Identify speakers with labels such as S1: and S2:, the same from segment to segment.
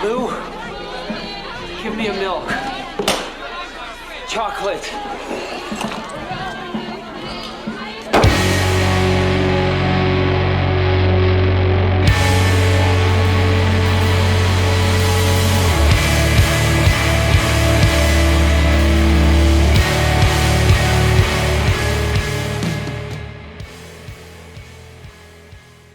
S1: Lou, give me a milk. Chocolate.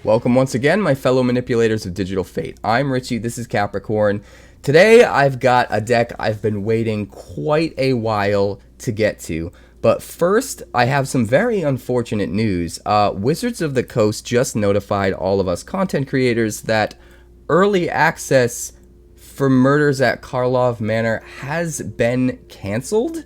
S2: Welcome once again, my fellow manipulators of digital fate. I'm Richie, this is Capricorn. Today I've got a deck I've been waiting quite a while to get to. But first, I have some very unfortunate news. Wizards of the Coast just notified all of us content creators that early access for Murders at KARLOV Manor has been canceled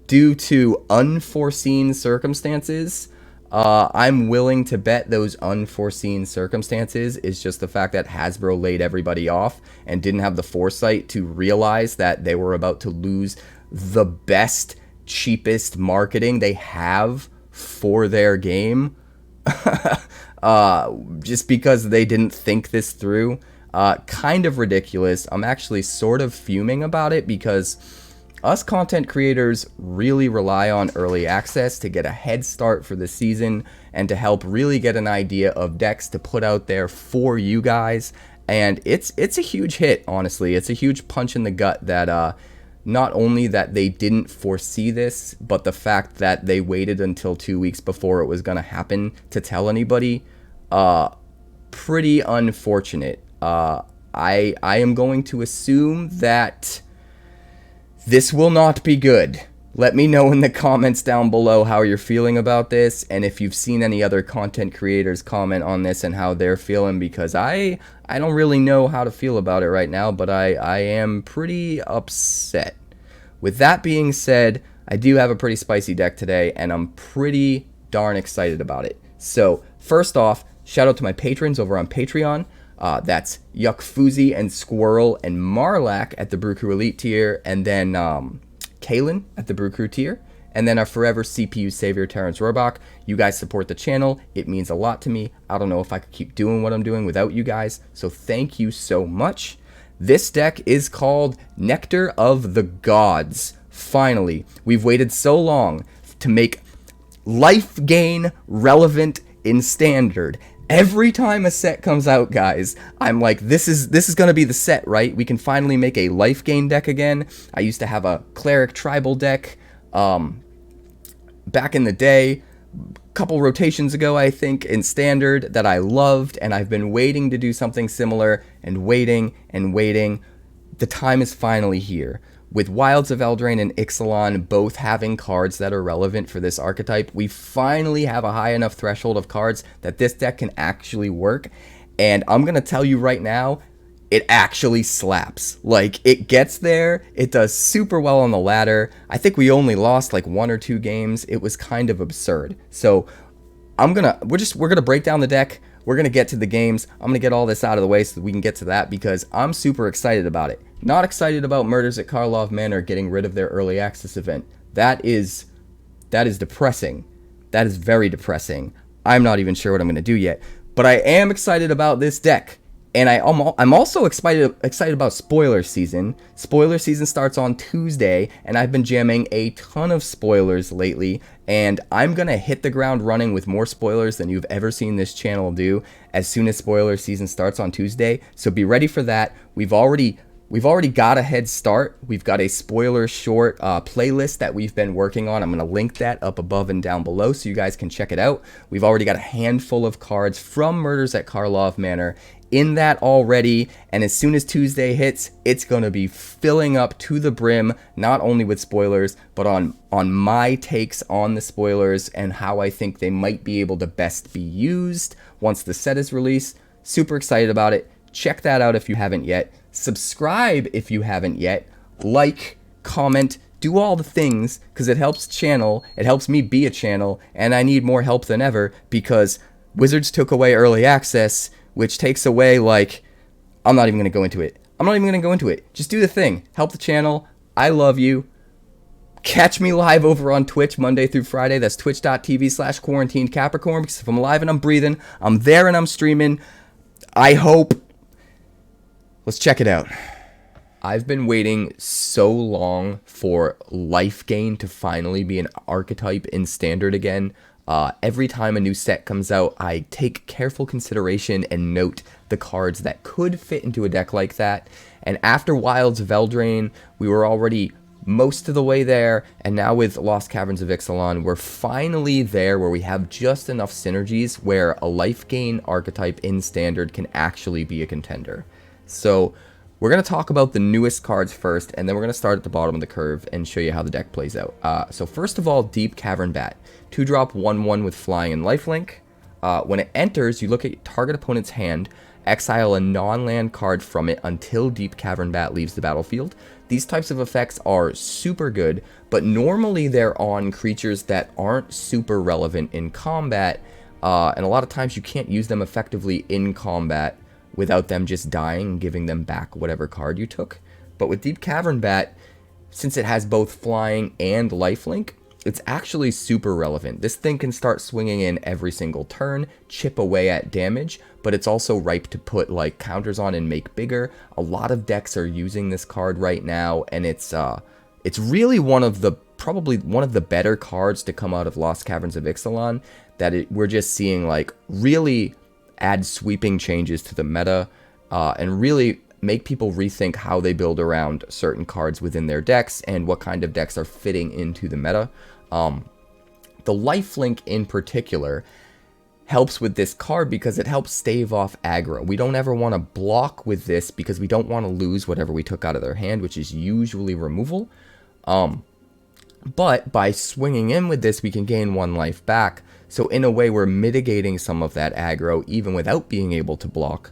S2: due to unforeseen circumstances. I'm willing to bet those unforeseen circumstances is just the fact that Hasbro laid everybody off and didn't have the foresight to realize that they were about to lose the best, cheapest marketing they have for their game. Just because they didn't think this through. Kind of ridiculous. I'm actually sort of fuming about it because us content creators really rely on early access to get a head start for the season and to help really get an idea of decks to put out there for you guys. And it's a huge hit, honestly. It's a huge punch in the gut that not only that they didn't foresee this, but the fact that they waited until 2 weeks before it was going to happen to tell anybody. Pretty unfortunate. I am going to assume that this will not be good. Let me know in the comments down below how you're feeling about this, and if you've seen any other content creators comment on this and how they're feeling, because I don't really know how to feel about it right now, but I am pretty upset. With that being said, I do have a pretty spicy deck today, and I'm pretty darn excited about it. So, first off, shout out to my patrons over on Patreon. That's 𝐂𝐋𝐈𝐓𝐄 and 𝑠quirrel and Marlack at the Brew Crew Elite tier, and then 𝐂𝐑𝐄𝐖 at the Brew Crew tier, and then our forever CPU savior, Terrence Rohrbach. You guys support the channel. It means a lot to me. I don't know if I could keep doing what I'm doing without you guys, so thank you so much. This deck is called Nectar of the Gods. Finally, we've waited so long to make Lifegain relevant in Standard. Every time a set comes out, guys, I'm like, this is going to be the set, right? We can finally make a Lifegain deck again. I used to have a Cleric Tribal deck back in the day, a couple rotations ago, I think, in Standard that I loved, and I've been waiting to do something similar and waiting and waiting. The time is finally here. With Wilds of Eldraine and Ixalan both having cards that are relevant for this archetype, we finally have a high enough threshold of cards that this deck can actually work. And I'm going to tell you right now, it actually slaps. Like, it gets there, it does super well on the ladder. I think we only lost like 1 or 2 games. It was kind of absurd. So we're gonna break down the deck. We're gonna get to the games. I'm gonna get all this out of the way so that we can get to that, because I'm super excited about it. Not excited about Murders at KARLOV Manor getting rid of their early access event. That is depressing. That is very depressing. I'm not even sure what I'm gonna do yet, but I am excited about this deck. And I'm also excited about spoiler season. Spoiler season starts on Tuesday, and I've been jamming a ton of spoilers lately, and I'm going to hit the ground running with more spoilers than you've ever seen this channel do as soon as spoiler season starts on Tuesday. So be ready for that. We've already got a head start. We've got a spoiler short playlist that we've been working on. I'm going to link that up above and down below so you guys can check it out. We've already got a handful of cards from Murders at KARLOV Manor in that already, and as soon as Tuesday hits, it's going to be filling up to the brim, not only with spoilers, but on my takes on the spoilers and how I think they might be able to best be used once the set is released. Super excited about it. Check that out if you haven't yet. Subscribe if you haven't yet. Like, comment, do all the things, because it helps the channel, it helps me be a channel, and I need more help than ever because Wizards took away early access, which takes away, like, I'm not even going to go into it. I'm not even going to go into it. Just do the thing. Help the channel. I love you. Catch me live over on Twitch Monday through Friday. That's twitch.tv/quarantinedcapricorn, because if I'm alive and I'm breathing, I'm there and I'm streaming. I hope. Let's check it out. I've been waiting so long for Lifegain to finally be an archetype in Standard again. Every time a new set comes out, I take careful consideration and note the cards that could fit into a deck like that. And after Wild's Veldrain, we were already most of the way there, and now with Lost Caverns of Ixalan, we're finally there where we have just enough synergies where a Lifegain archetype in Standard can actually be a contender. So we're going to talk about the newest cards first, and then we're going to start at the bottom of the curve and show you how the deck plays out. So first of all, Deep-Cavern Bat. 2-drop 1/1 with flying and lifelink. When it enters, you look at your target opponent's hand, exile a non-land card from it until Deep-Cavern Bat leaves the battlefield. These types of effects are super good, but normally they're on creatures that aren't super relevant in combat, and a lot of times you can't use them effectively in combat without them just dying and giving them back whatever card you took. But with Deep-Cavern Bat, since it has both flying and lifelink, it's actually super relevant. This thing can start swinging in every single turn, chip away at damage, but it's also ripe to put like counters on and make bigger. A lot of decks are using this card right now, and it's really probably one of the better cards to come out of Lost Caverns of Ixalan, that we're just seeing like really add sweeping changes to the meta, and really make people rethink how they build around certain cards within their decks and what kind of decks are fitting into the meta. The lifelink in particular helps with this card because it helps stave off aggro. We don't ever want to block with this because we don't want to lose whatever we took out of their hand, which is usually removal. But by swinging in with this, we can gain 1 life back. So in a way, we're mitigating some of that aggro even without being able to block,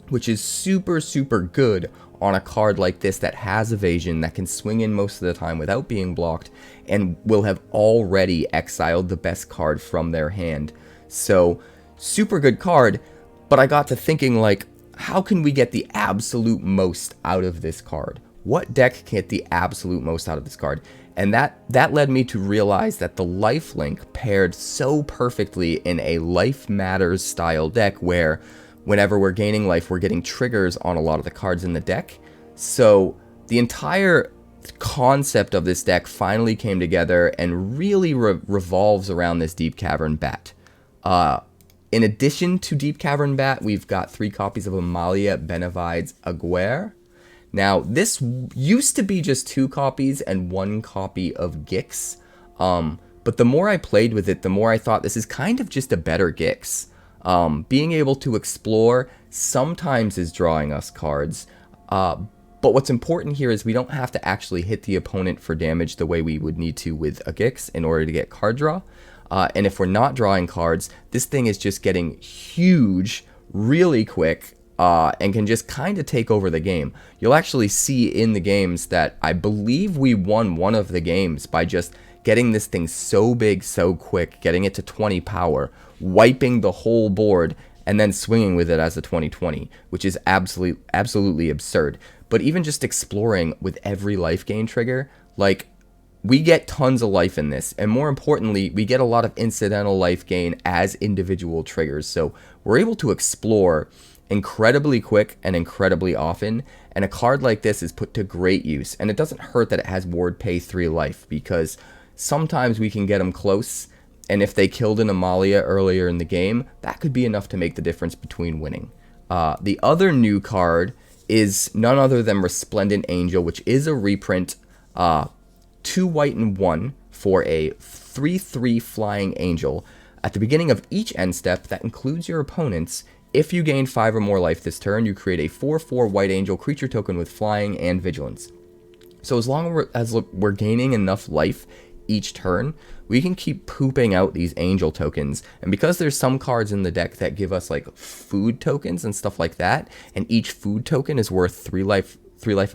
S2: which is super, super good on a card like this that has evasion, that can swing in most of the time without being blocked, and will have already exiled the best card from their hand. So super good card, but I got to thinking, like, how can we get the absolute most out of this card? What deck can get the absolute most out of this card? And that led me to realize that the lifelink paired so perfectly in a Life Matters style deck where whenever we're gaining life, we're getting triggers on a lot of the cards in the deck. So the entire concept of this deck finally came together and really revolves around this Deep-Cavern Bat. In addition to Deep-Cavern Bat, we've got 3 copies of Amalia, Benavides, Aguirre. Now, this used to be just 2 copies and 1 copy of 𝐂𝐑𝐄𝐖, but the more I played with it, the more I thought this is kind of just a better 𝐂𝐑𝐄𝐼. Being able to explore sometimes is drawing us cards, but what's important here is we don't have to actually hit the opponent for damage the way we would need to with a 𝐂𝐑𝐄𝐼 in order to get card draw. And if we're not drawing cards, this thing is just getting huge really quick, and can just kind of take over the game. You'll actually see in the games that I believe we won one of the games by just getting this thing so big so quick, getting it to 20 power, wiping the whole board, and then swinging with it as a 20/20, which is absolutely absurd. But even just exploring with every life gain trigger, like, we get tons of life in this, and more importantly, we get a lot of incidental life gain as individual triggers, so we're able to explore incredibly quick and incredibly often, and a card like this is put to great use. And it doesn't hurt that it has ward pay 3 life, because sometimes we can get them close, and if they killed an Amalia earlier in the game, that could be enough to make the difference between winning. The other new card is none other than Resplendent Angel, which is a reprint, 2 white and 1 for a 3/3 flying angel. At the beginning of each end step that includes your opponent's, if you gain 5 or more life this turn, you create a 4/4 white angel creature token with flying and vigilance. So as long as we're gaining enough life each turn, we can keep pooping out these angel tokens. And because there's some cards in the deck that give us like food tokens and stuff like that, and each food token is worth 3 life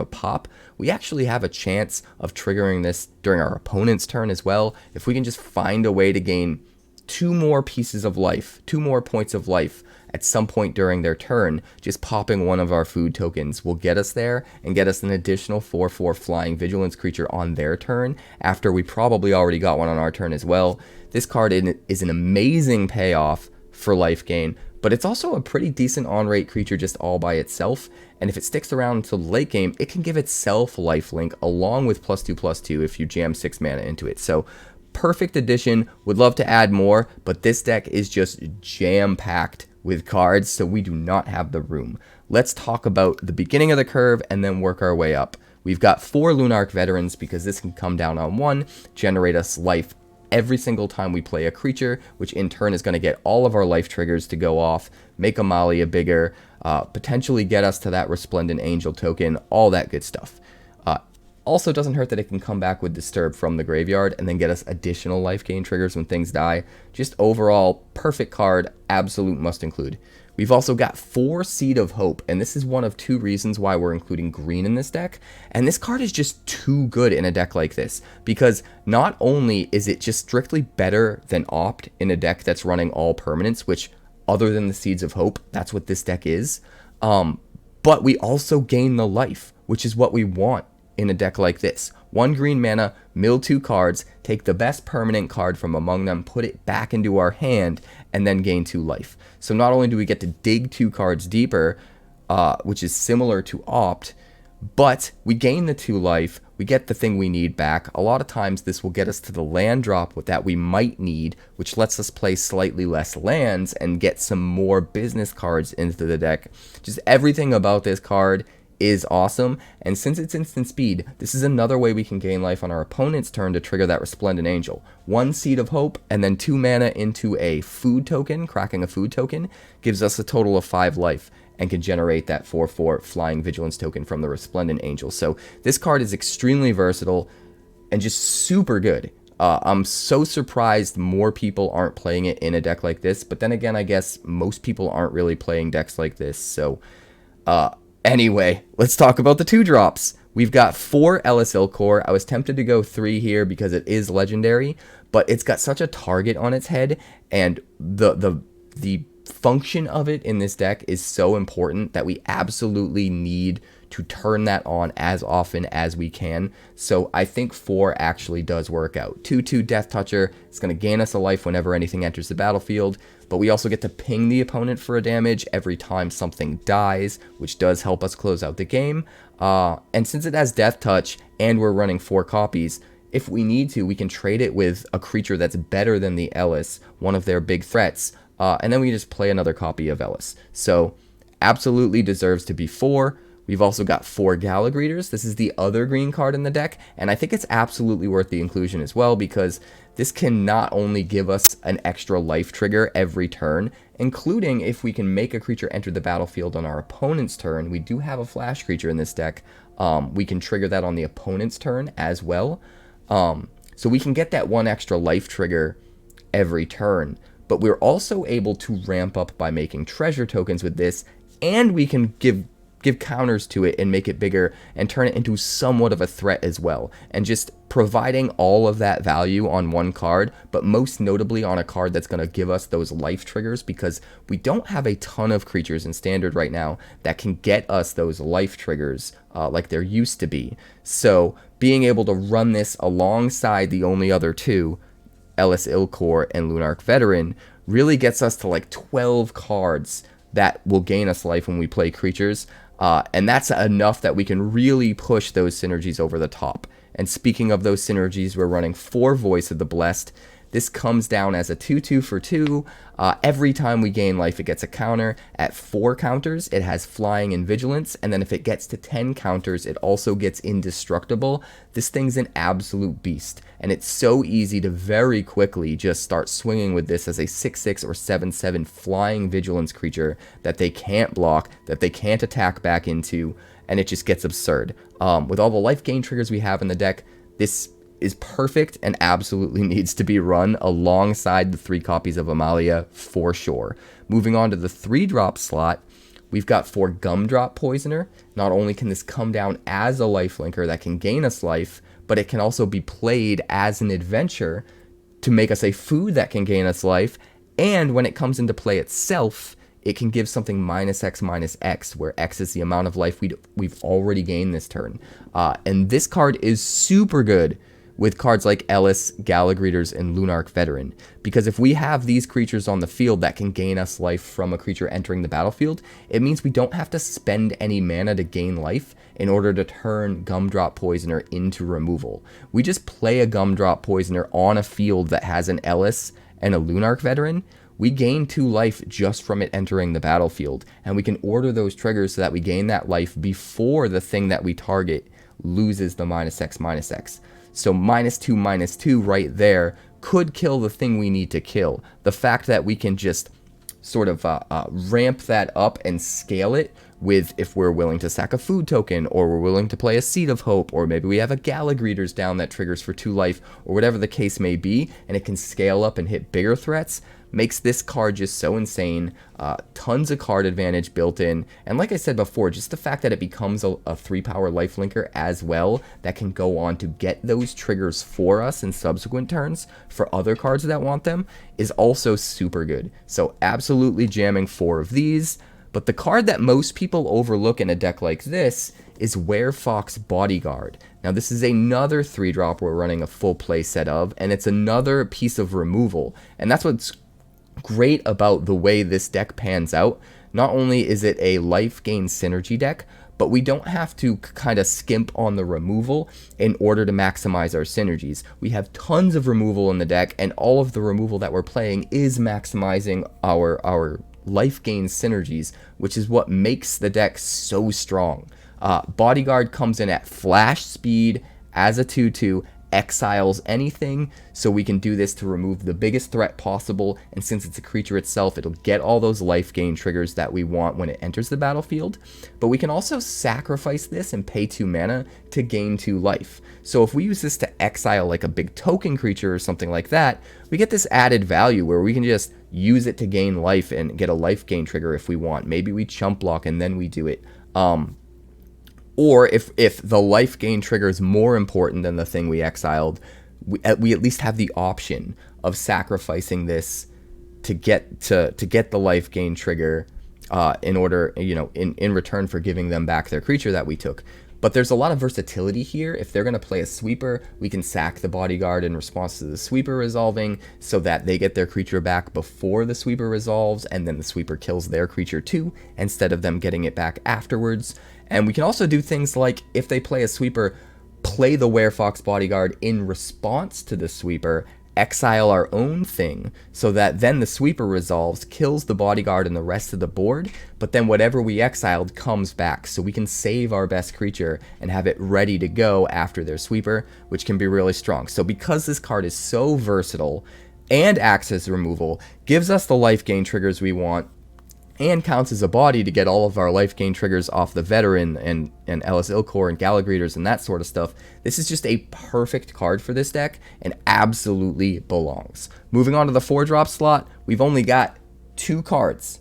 S2: a pop, we actually have a chance of triggering this during our opponent's turn as well. If we can just find a way to gain 2 more pieces of life, 2 more points of life at some point during their turn, just popping one of our food tokens will get us there and get us an additional 4/4 flying vigilance creature on their turn after we probably already got one on our turn as well. This card is an amazing payoff for life gain, but it's also a pretty decent on-rate creature just all by itself, and if it sticks around until the late game, it can give itself lifelink along with +2/+2 if you jam 6 mana into it. So perfect addition. Would love to add more, but this deck is just jam-packed with cards, so we do not have the room. Let's talk about the beginning of the curve and then work our way up. We've got 4 Lunarch Veterans because this can come down on 1, generate us life every single time we play a creature, which in turn is going to get all of our life triggers to go off, make Amalia bigger, potentially get us to that Resplendent Angel token, all that good stuff. Also doesn't hurt that it can come back with Disturb from the graveyard and then get us additional life gain triggers when things die. Just overall, perfect card, absolute must include. We've also got 4 Seed of Hope, and this is one of 2 reasons why we're including green in this deck. And this card is just too good in a deck like this, because not only is it just strictly better than Opt in a deck that's running all permanents, which other than the Seeds of Hope, that's what this deck is, but we also gain the life, which is what we want in a deck like this. 1 green mana, mill 2 cards, take the best permanent card from among them, put it back into our hand, and then gain 2 life. So not only do we get to dig 2 cards deeper, which is similar to Opt, but we gain the 2 life, we get the thing we need back. A lot of times this will get us to the land drop that we might need, which lets us play slightly less lands and get some more business cards into the deck. Just everything about this card is awesome, and since it's instant speed, this is another way we can gain life on our opponent's turn to trigger that Resplendent Angel. 1 Seed of Hope and then 2 mana into a food token, cracking a food token, gives us a total of 5 life and can generate that 4/4 flying vigilance token from the Resplendent Angel. So this card is extremely versatile and just super good. I'm so surprised more people aren't playing it in a deck like this, but then again, I guess most people aren't really playing decks like this, so anyway, let's talk about the 2-drops. We've got 4 il-Kor. I was tempted to go 3 here because it is legendary, but it's got such a target on its head, and the function of it in this deck is so important that we absolutely need to turn that on as often as we can. So I think 4 actually does work out. 2/2 Death Toucher. It's going to gain us a life whenever anything enters the battlefield, but we also get to ping the opponent for a damage every time something dies, which does help us close out the game. And since it has Death Touch and we're running 4 copies, if we need to, we can trade it with a creature that's better than the Ellis, one of their big threats, and then we just play another copy of Ellis. So absolutely deserves to be 4. We've also got 4 Gala Greeters. This is the other green card in the deck, and I think it's absolutely worth the inclusion as well, because this can not only give us an extra life trigger every turn, including if we can make a creature enter the battlefield on our opponent's turn. We do have a flash creature in this deck. We can trigger that on the opponent's turn as well. So we can get that 1 extra life trigger every turn, but we're also able to ramp up by making treasure tokens with this, and we can give counters to it and make it bigger and turn it into somewhat of a threat as well, and just providing all of that value on 1 card, but most notably on a card that's going to give us those life triggers, because we don't have a ton of creatures in Standard right now that can get us those life triggers like there used to be. So being able to run this alongside the only other 2, il-Kor and Lunarch Veteran, really gets us to like 12 cards that will gain us life when we play creatures. And that's enough that we can really push those synergies over the top. And speaking of those synergies, we're running 4 Voice of the Blessed. This comes down as a 2/2 for 2. Every time we gain life, it gets a counter. At 4 counters, it has Flying and Vigilance. And then if it gets to 10 counters, it also gets Indestructible. This thing's an absolute beast. And it's so easy to very quickly just start swinging with this as a 6/6 or 7/7 Flying Vigilance creature that they can't block, that they can't attack back into, and it just gets absurd. With all the life gain triggers we have in the deck, this is perfect and absolutely needs to be run alongside the 3 copies of Amalia for sure. Moving on to the 3-drop slot, we've got 4 Gumdrop Poisoner. Not only can this come down as a lifelinker that can gain us life, but it can also be played as an adventure to make us a food that can gain us life, and when it comes into play itself, it can give something -X/-X, where X is the amount of life we've already gained this turn. And this card is super good with cards like Ellis, Gala Greeters, and Lunarch Veteran. Because if we have these creatures on the field that can gain us life from a creature entering the battlefield, it means we don't have to spend any mana to gain life in order to turn Gumdrop Poisoner into removal. We just play a Gumdrop Poisoner on a field that has an Ellis and a Lunarch Veteran. We gain 2 life just from it entering the battlefield, and we can order those triggers so that we gain that life before the thing that we target loses the -X/-X. So -2/-2 right there could kill the thing we need to kill. The fact that we can just sort of ramp that up and scale it with, if we're willing to sack a food token, or we're willing to play a Seed of Hope, or maybe we have a Gala Greeters down that triggers for 2 life, or whatever the case may be, and it can scale up and hit bigger threats, makes this card just so insane. Tons of card advantage built in, and like I said before, just the fact that it becomes a 3-power lifelinker as well that can go on to get those triggers for us in subsequent turns for other cards that want them is also super good. So absolutely jamming 4 of these. But the card that most people overlook in a deck like this is Werefox Bodyguard. Now this is another 3-drop we're running a full play set of, and it's another piece of removal. And that's what's great about the way this deck pans out. Not only is it a Lifegain synergy deck, but we don't have to kind of skimp on the removal in order to maximize our synergies. We have tons of removal in the deck, and all of the removal that we're playing is maximizing our Lifegain synergies, which is what makes the deck so strong. Bodyguard comes in at flash speed as a 2/2, exiles anything, so we can do this to remove the biggest threat possible, and since it's a creature itself, it'll get all those Lifegain triggers that we want when it enters the battlefield. But we can also sacrifice this and pay 2 mana to gain 2 life. So if we use this to exile like a big token creature or something like that, we get this added value where we can just use it to gain life and get a Lifegain trigger if we want. Maybe we chump block and then we do it. Or if the Lifegain trigger is more important than the thing we exiled, we at least have the option of sacrificing this to get the Lifegain trigger in order, in return for giving them back their creature that we took. But there's a lot of versatility here. If they're going to play a sweeper, we can sack the Bodyguard in response to the sweeper resolving so that they get their creature back before the sweeper resolves, and then the sweeper kills their creature too, instead of them getting it back afterwards. And we can also do things like, if they play a sweeper, play the Werefox Bodyguard in response to the sweeper, exile our own thing, so that then the sweeper resolves, kills the Bodyguard and the rest of the board, but then whatever we exiled comes back, so we can save our best creature and have it ready to go after their sweeper, which can be really strong. So because this card is so versatile and acts as removal, gives us the Lifegain triggers we want, and counts as a body to get all of our Lifegain triggers off the Veteran and Ellis il-Kor and Gala Greeters and that sort of stuff. This is just a perfect card for this deck and absolutely belongs. Moving on to the 4-drop slot, we've only got 2 cards.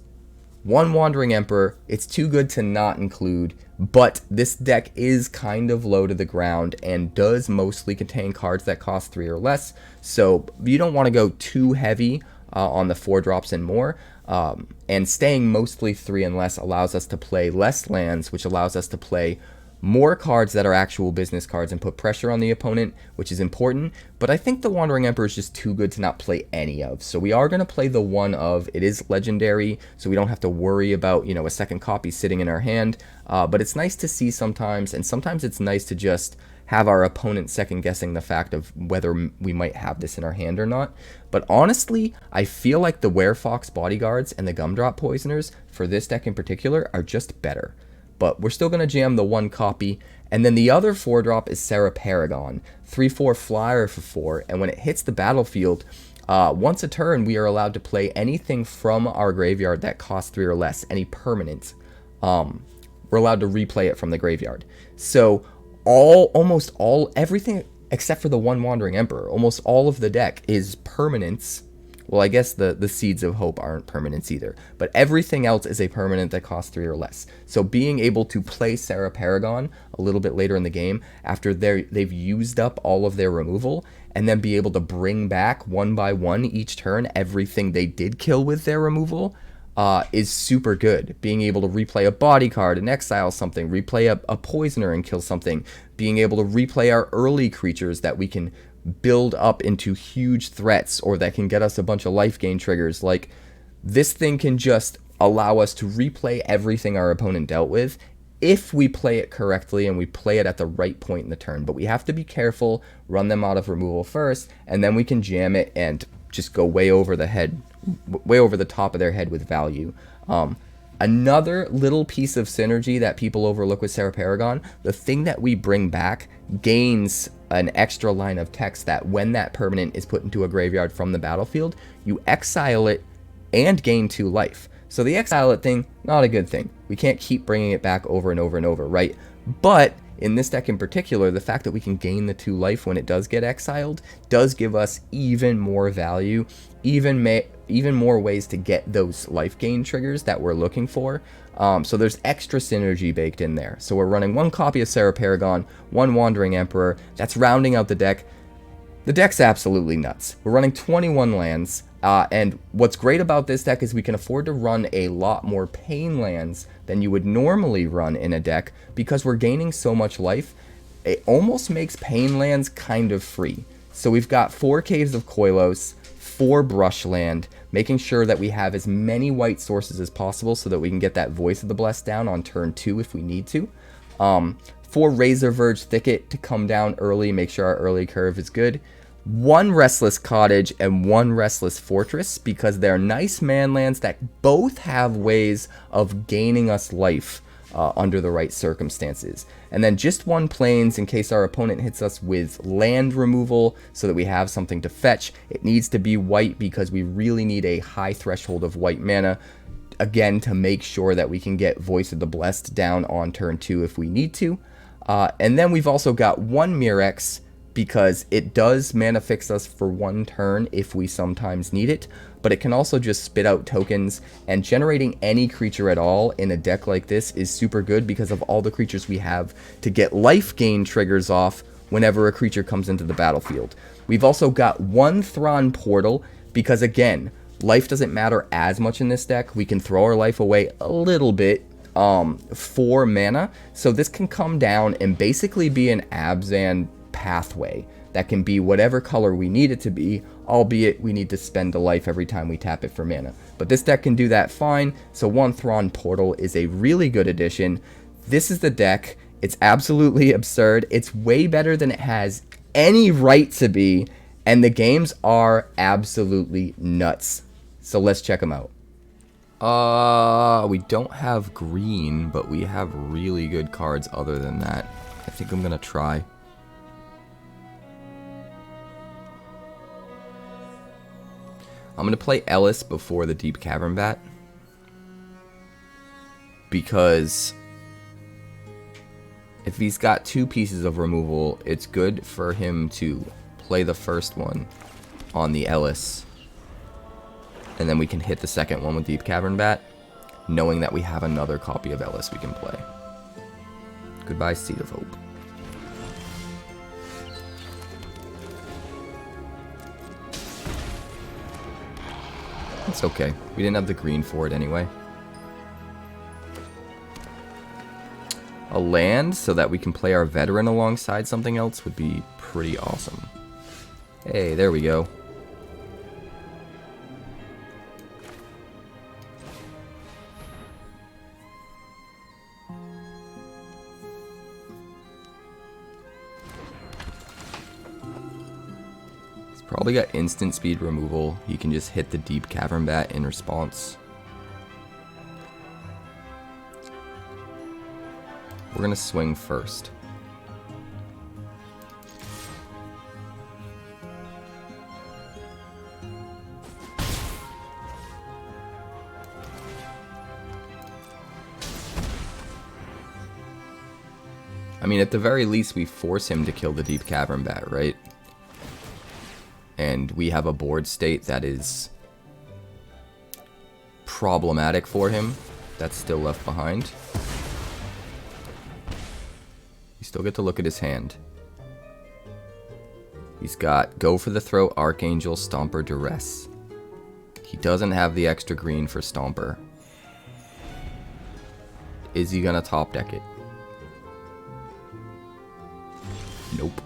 S2: 1 Wandering Emperor. It's too good to not include, but this deck is kind of low to the ground and does mostly contain cards that cost 3 or less, so you don't want to go too heavy on the 4-drops and more. And staying mostly 3 and less allows us to play less lands, which allows us to play more cards that are actual business cards and put pressure on the opponent, which is important. But I think the Wandering Emperor is just too good to not play any of. So we are going to play the one of. It is legendary, so we don't have to worry about, a second copy sitting in our hand. But it's nice to see sometimes, and sometimes it's nice to just have our opponent second guessing the fact of whether we might have this in our hand or not. But honestly, I feel like the Werefox Bodyguards and the Gumdrop Poisoners for this deck in particular are just better. But we're still going to jam the 1 copy. And then the other 4-drop is Serra Paragon, 3/4 flyer for 4, and when it hits the battlefield, once a turn we are allowed to play anything from our graveyard that costs 3 or less, any permanent. We're allowed to replay it from the graveyard. So almost all, everything except for the 1 Wandering Emperor, almost all of the deck is permanents. Well, I guess the Seeds of Hope aren't permanents either, but everything else is a permanent that costs 3 or less. So being able to play Serra Paragon a little bit later in the game after they've used up all of their removal, and then be able to bring back 1 by 1 each turn everything they did kill with their removal, is super good. Being able to replay a body card and exile something, replay a poisoner and kill something, being able to replay our early creatures that we can build up into huge threats or that can get us a bunch of life gain triggers. Like, this thing can just allow us to replay everything our opponent dealt with if we play it correctly and we play it at the right point in the turn. But we have to be careful, run them out of removal first, and then we can jam it and just go way over the head, way over the top of their head with value. Another little piece of synergy that people overlook with Serra Paragon, the thing that we bring back gains an extra line of text that when that permanent is put into a graveyard from the battlefield, you exile it and gain 2 life. So the exile it thing, not a good thing. We can't keep bringing it back over and over and over, right? But in this deck in particular, the fact that we can gain the 2 life when it does get exiled does give us even more value, even more ways to get those life gain triggers that we're looking for. So there's extra synergy baked in there. So we're running 1 copy of Serra Paragon, 1 Wandering Emperor. That's rounding out the deck. The deck's absolutely nuts. We're running 21 lands. And what's great about this deck is we can afford to run a lot more pain lands than you would normally run in a deck because we're gaining so much life. It almost makes pain lands kind of free. So we've got 4 Caves of Koilos, 4 Brushland, making sure that we have as many white sources as possible so that we can get that Voice of the Blessed down on turn 2 if we need to. 4 Razorverge Thicket to come down early, make sure our early curve is good. 1 Restless Cottage and 1 Restless Fortress because they're nice man lands that both have ways of gaining us life under the right circumstances. And then just 1 Plains in case our opponent hits us with land removal so that we have something to fetch. It needs to be white because we really need a high threshold of white mana, again, to make sure that we can get Voice of the Blessed down on turn 2 if we need to. And then we've also got 1 Mirrex because it does mana fix us for 1 turn if we sometimes need it, but it can also just spit out tokens, and generating any creature at all in a deck like this is super good because of all the creatures we have to get life gain triggers off whenever a creature comes into the battlefield. We've also got 1 Thran Portal because, again, life doesn't matter as much in this deck. We can throw our life away a little bit for mana, so this can come down and basically be an Abzan pathway that can be whatever color we need it to be, albeit we need to spend a life every time we tap it for mana. But this deck can do that fine, so 1 Thran Portal is a really good addition. This is the deck. It's absolutely absurd. It's way better than it has any right to be, and the games are absolutely nuts. So let's check them out. We don't have green, but we have really good cards other than that. I think I'm gonna try. I'm going to play Ellis before the Deep-Cavern Bat because if he's got 2 pieces of removal, it's good for him to play the first one on the Ellis, and then we can hit the second one with Deep-Cavern Bat, knowing that we have another copy of Ellis we can play. Goodbye, Seed of Hope. It's okay. We didn't have the green for it anyway. A land so that we can play our veteran alongside something else would be pretty awesome. Hey, there we go. Probably got instant speed removal. He can just hit the Deep-Cavern Bat in response. We're gonna swing first. I mean, at the very least, we force him to kill the Deep-Cavern Bat, right? And we have a board state that is problematic for him. That's still left behind. You still get to look at his hand. He's got Go for the Throat, Archangel, Stomper, Duress. He doesn't have the extra green for Stomper. Is he gonna top deck it? Nope.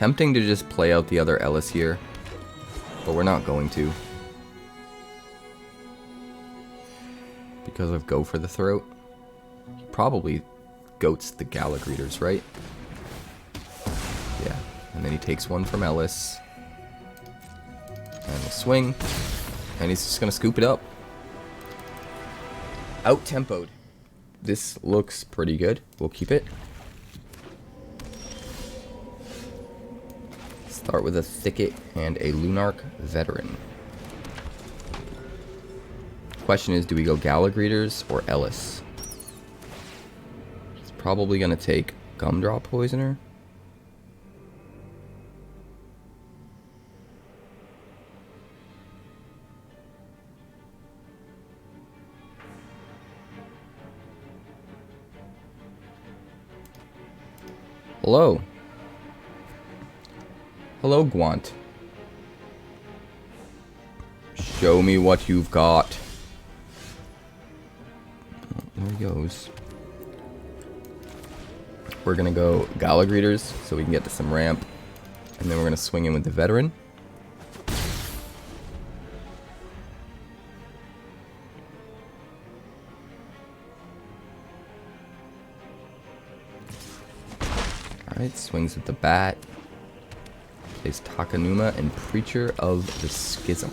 S2: Tempting to just play out the other Ellis here, but we're not going to. Because of Go for the Throat. He probably goats the Gala Greeters, right? Yeah. And then he takes one from Ellis. And we'll swing. And he's just going to scoop it up. Out-tempoed. This looks pretty good. We'll keep it. Start with a Thicket and a Lunarch Veteran. Question is, do we go Gala Greeters or Ellis? He's probably going to take Gumdrop Poisoner. Hello. Hello, 𝐂𝐑𝐄𝐖. Show me what you've got. Oh, there he goes. We're gonna go Gala Greeters so we can get to some ramp. And then we're gonna swing in with the Veteran. Alright, swings with the Bat. Plays Takenuma and Preacher of the Schism.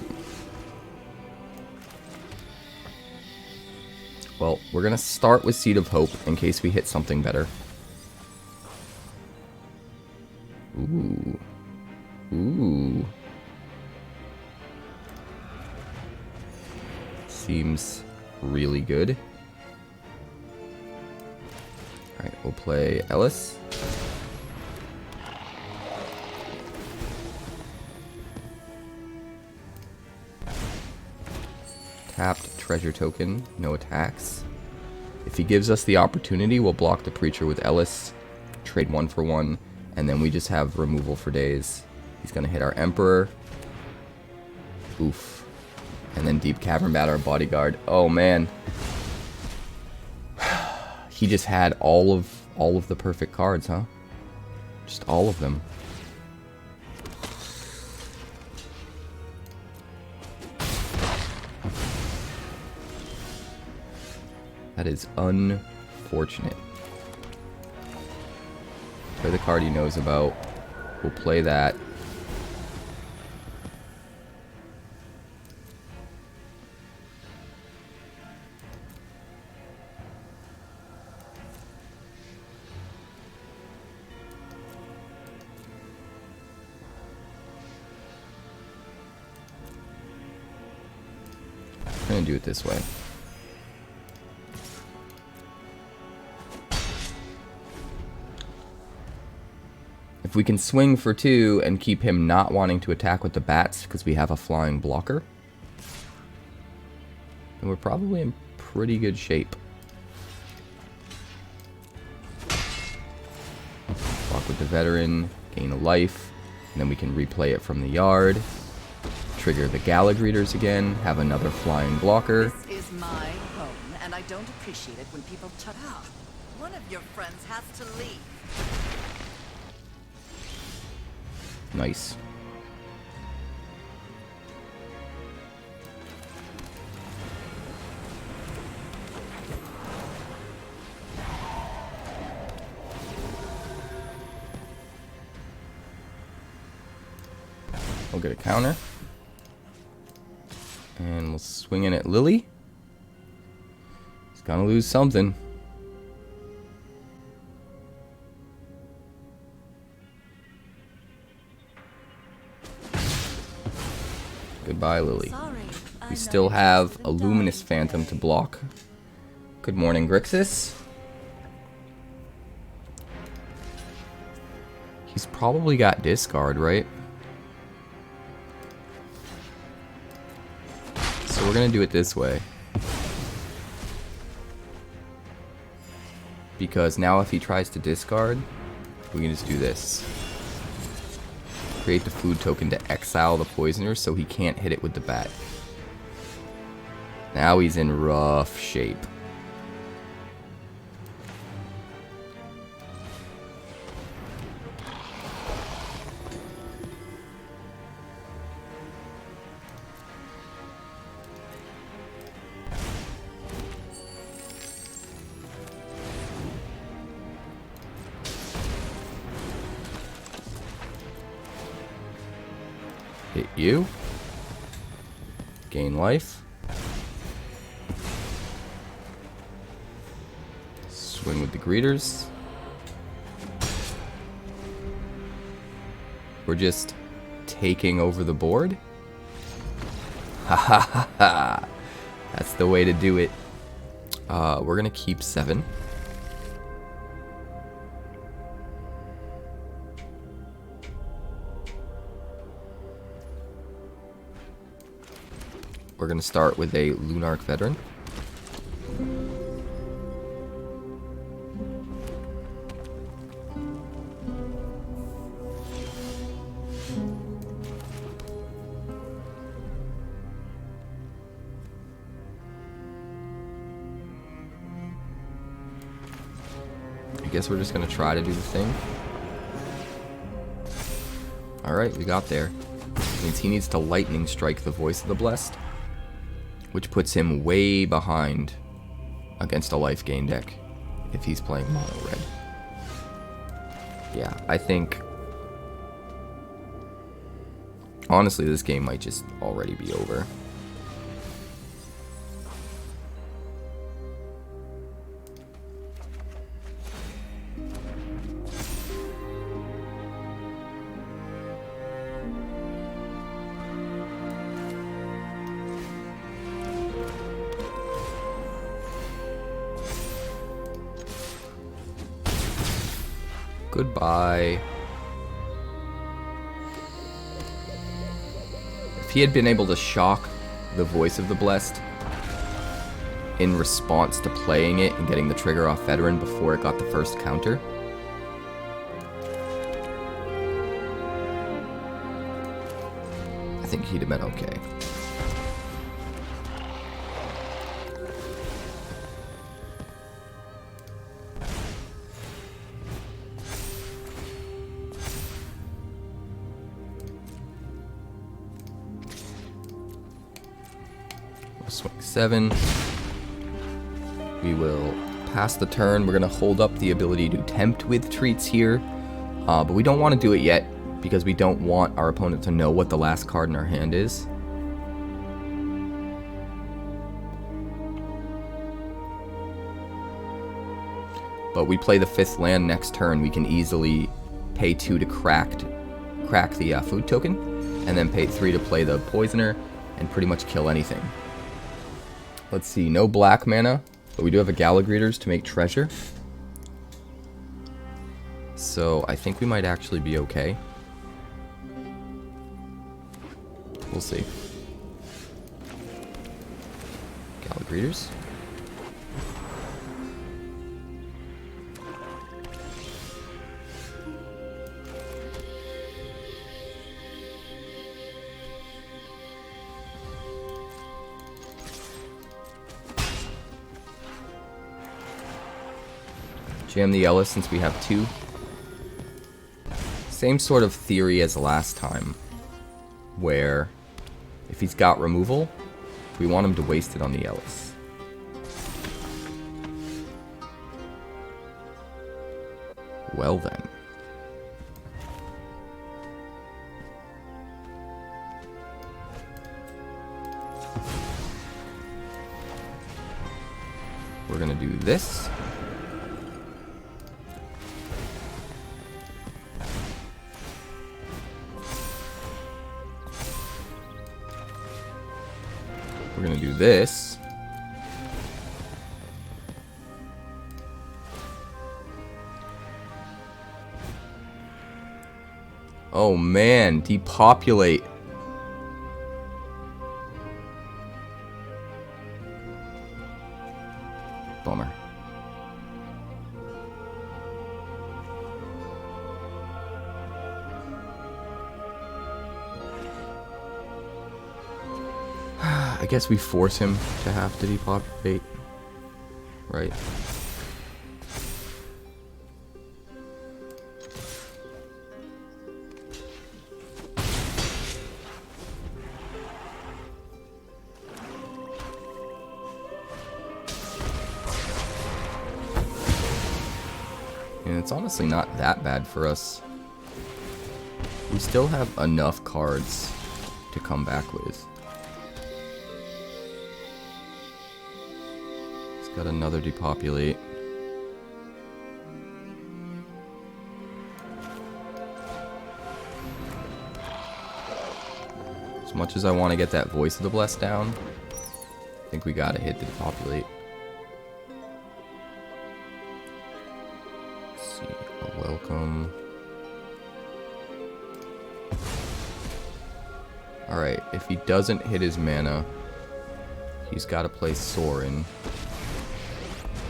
S2: Well, we're gonna start with Seed of Hope in case we hit something better. Ooh. Ooh. Seems really good. Alright, we'll play Ellis. Tapped treasure token, no attacks. If he gives us the opportunity, we'll block the Preacher with Ellis, trade 1 for 1, and then we just have removal for days. He's gonna hit our Emperor. Oof. And then Deep-Cavern Bat our Bodyguard. Oh man. He just had all of the perfect cards, huh? Just all of them. That is unfortunate. Play the card he knows about. We'll play that. I'm gonna do it this way. If we can swing for 2 and keep him not wanting to attack with the bats because we have a flying blocker, then we're probably in pretty good shape. Block with the Veteran, gain a life, and then we can replay it from the yard. Trigger the Gala Greeters again, have another flying blocker.
S3: This is my home, and I don't appreciate it when people shut up. One of your friends has to leave.
S2: Nice. We'll get a counter. And we'll swing in at Lily. He's gonna lose something. Goodbye, Lily. We still have a Luminous Phantom to block. Good morning, Grixis. He's probably got discard, right? So we're gonna do it this way. Because now if he tries to discard, we can just do this. Create the food token to exile the Poisoner so he can't hit it with the bat. Now he's in rough shape. Hit you. Gain life. Swing with the greeters. We're just taking over the board. Ha ha ha ha. That's the way to do it. We're gonna keep 7. We're gonna start with a Lunarch Veteran. I guess we're just gonna try to do the thing. Alright, we got there. Means he needs to lightning strike the Voice of the Blessed, which puts him way behind against a Lifegain deck if he's playing mono red. Yeah, I think honestly this game might just already be over. Goodbye. If he had been able to shock the Voice of the Blessed in response to playing it and getting the trigger off Veteran before it got the first counter, I think he'd have been okay. Swing 7. We will pass the turn. We're going to hold up the ability to tempt with treats here, but we don't want to do it yet because we don't want our opponent to know what the last card in our hand is. But we play the 5th land next turn. We can easily pay 2 to crack the food token, and then pay 3 to play the Poisoner and pretty much kill anything. Let's see, no black mana, but we do have a Gala Greeters to make treasure. So I think we might actually be okay. We'll see. Gala Greeters. Jam the Ellis since we have 2. Same sort of theory as last time, where if he's got removal, we want him to waste it on the Ellis. Well then. We're gonna do this. We're gonna do this. Oh man, depopulate. Bummer. I guess we force him to have to depopulate, right? And it's honestly not that bad for us. We still have enough cards to come back with. He's got another depopulate. As much as I want to get that Voice of the Blessed down, I think we gotta hit the depopulate. Let's see, a welcome. Alright, if he doesn't hit his mana, he's gotta play Sorin.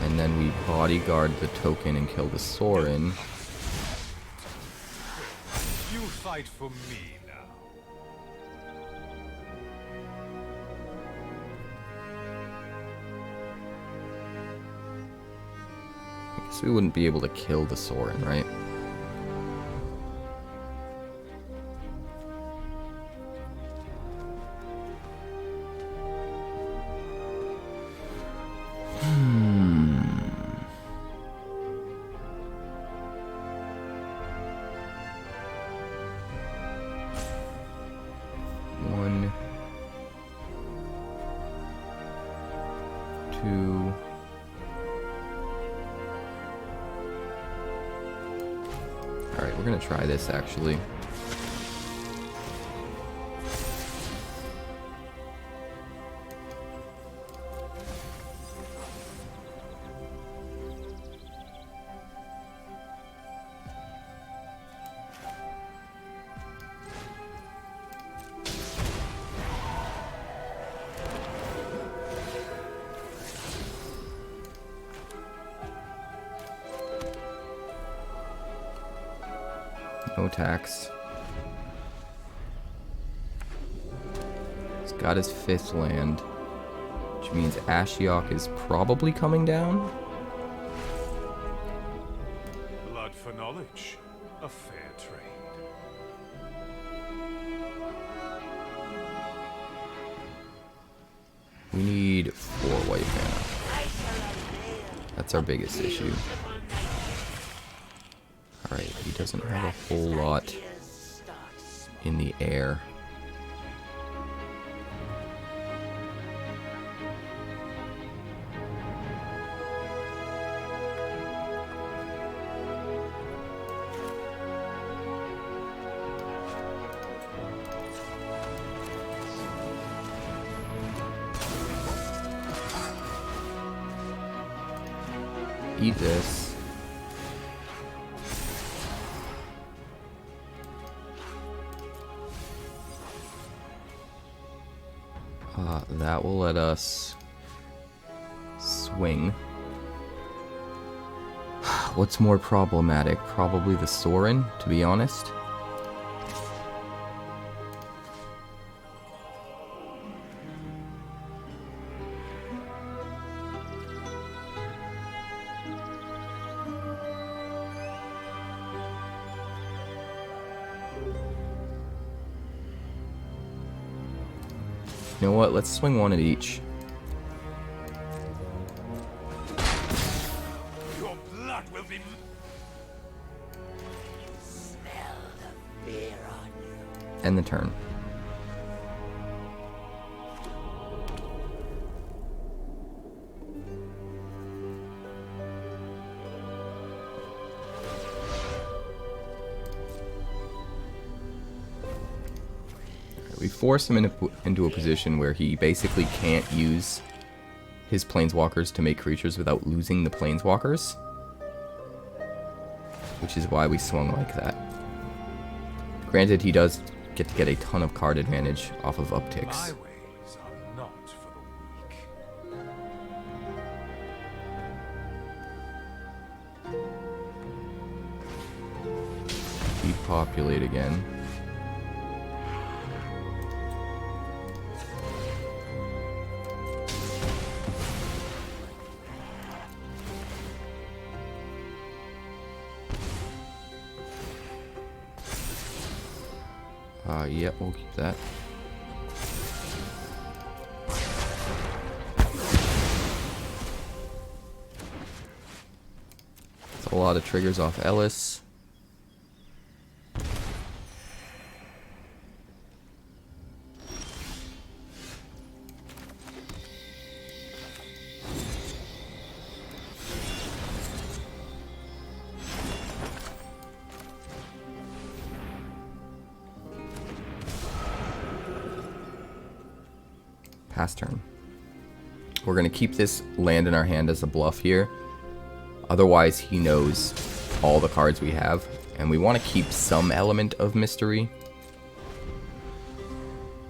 S2: And then we bodyguard the token and kill the Sorin.
S4: You fight for me now.
S2: I guess we wouldn't be able to kill the Sorin, right? One, two. Alright, we're gonna try this actually. No tax. He's got his 5th land, which means Ashiok is probably coming down.
S4: Blood for knowledge. A fair trade.
S2: We need 4 white mana. That's our biggest issue. Alright, he doesn't have a whole lot in the air. Eat this. That will let us swing. What's more problematic? Probably the Sorin, to be honest. You know what? Let's swing one at each.
S4: Your blood will be.
S3: Smell the fear on you.
S2: End the turn. We force him into a position where he basically can't use his planeswalkers to make creatures without losing the planeswalkers. Which is why we swung like that. Granted, he does get to get a ton of card advantage off of upticks.
S4: My ways are not for the weak.
S2: Depopulate again. Yeah, we'll keep that. That's a lot of triggers off Ellis. Pass turn. We're going to keep this land in our hand as a bluff here. Otherwise, he knows all the cards we have. And we want to keep some element of mystery,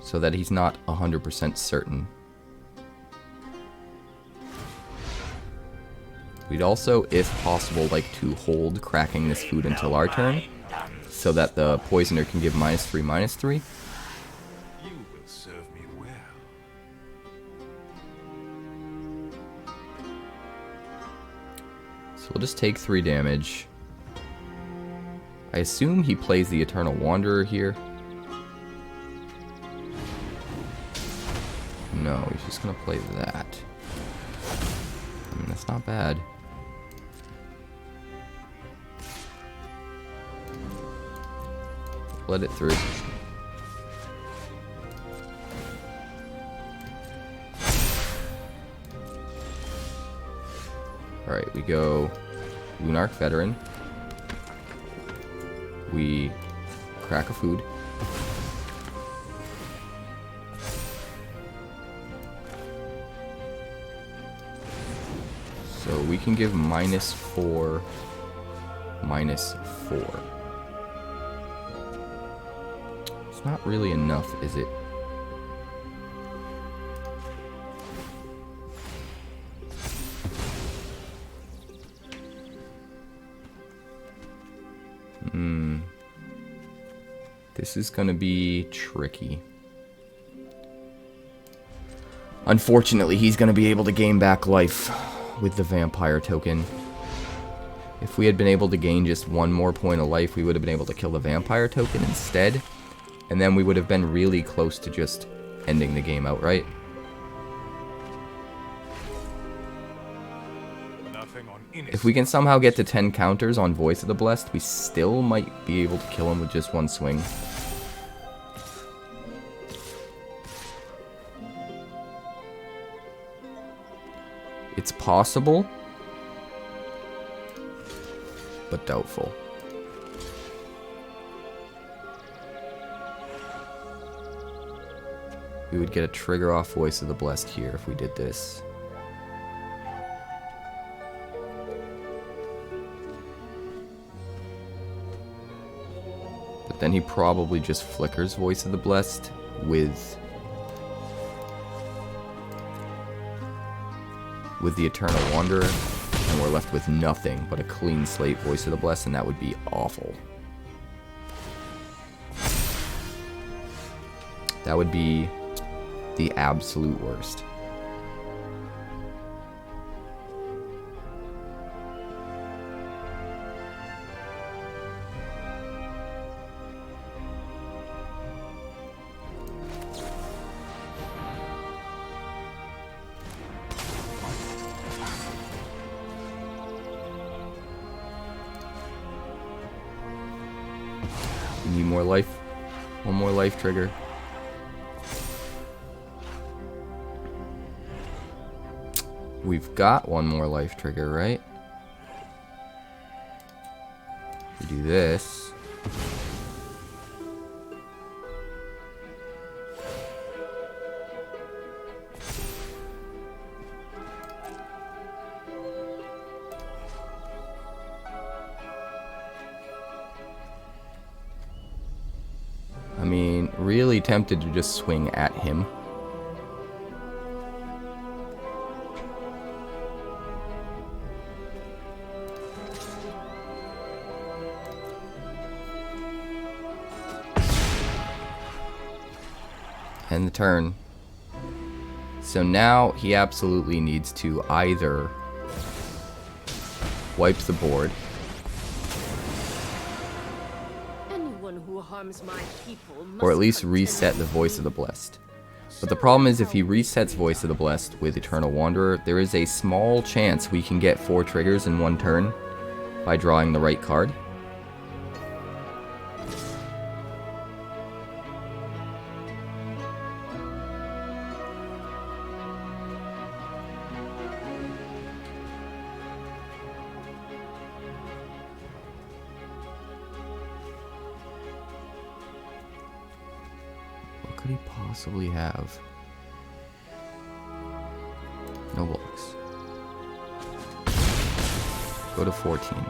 S2: so that he's not 100% certain. We'd also, if possible, like to hold cracking this food until our turn, so that the Poisoner can give -3/-3.
S4: You will serve me well.
S2: So we'll just take 3 damage. I assume he plays the Eternal Wanderer here. No, he's just gonna play that. I mean, that's not bad. Let it through. Alright, we go Lunarch Veteran. We crack a food. So we can give -4, -4. It's not really enough, is it? This is gonna be tricky. Unfortunately, he's gonna be able to gain back life with the vampire token. If we had been able to gain just 1 more point of life, we would have been able to kill the vampire token instead. And then we would have been really close to just ending the game outright. If we can somehow get to 10 counters on Voice of the Blessed, we still might be able to kill him with just 1 swing. It's possible, but doubtful. We would get a trigger off Voice of the Blessed here if we did this. But then he probably just flickers Voice of the Blessed with the Eternal Wanderer, and we're left with nothing but a clean slate Voice of the Blessed, and that would be awful. That would be the absolute worst. We need more life. 1 more life trigger. We've got 1 more life trigger, right? We do this. I mean, really tempted to just swing at him. End the turn. So now he absolutely needs to either wipe the board,
S5: Anyone who harms my people must
S2: or at least
S5: contend
S2: reset the Voice of the Blessed. But the problem is, if he resets Voice of the Blessed with Eternal Wanderer, there is a small chance we can get 4 triggers in 1 turn by drawing the right card. What could he possibly have? No blocks. Go to 14.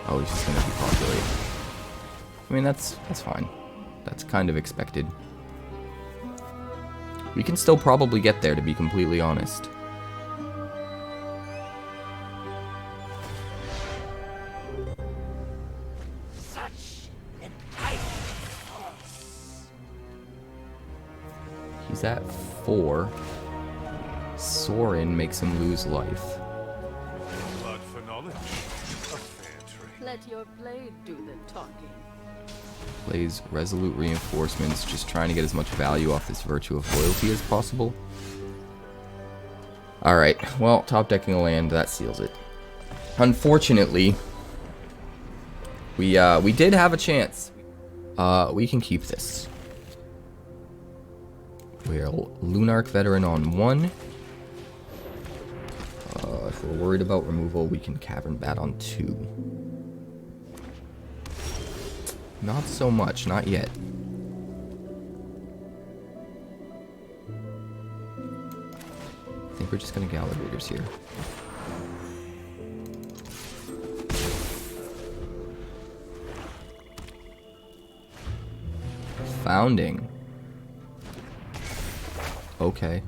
S2: Oh, he's just gonna depopulate. I mean, that's fine. That's kind of expected. We can still probably get there, to be completely honest. He's at 4. Sorin makes him lose life.
S4: Blood for knowledge. A fair trade.
S5: Let your blade do the talking.
S2: Plays Resolute Reinforcements, just trying to get as much value off this Virtue of Loyalty as possible. Alright, well, top decking a land, that seals it. Unfortunately, we did have a chance. We can keep this. We're Lunarch Veteran on 1. If we're worried about removal, we can Cavern Bat on 2. Not so much, not yet. I think we're just gonna Gala Greeters here. Founding. Okay.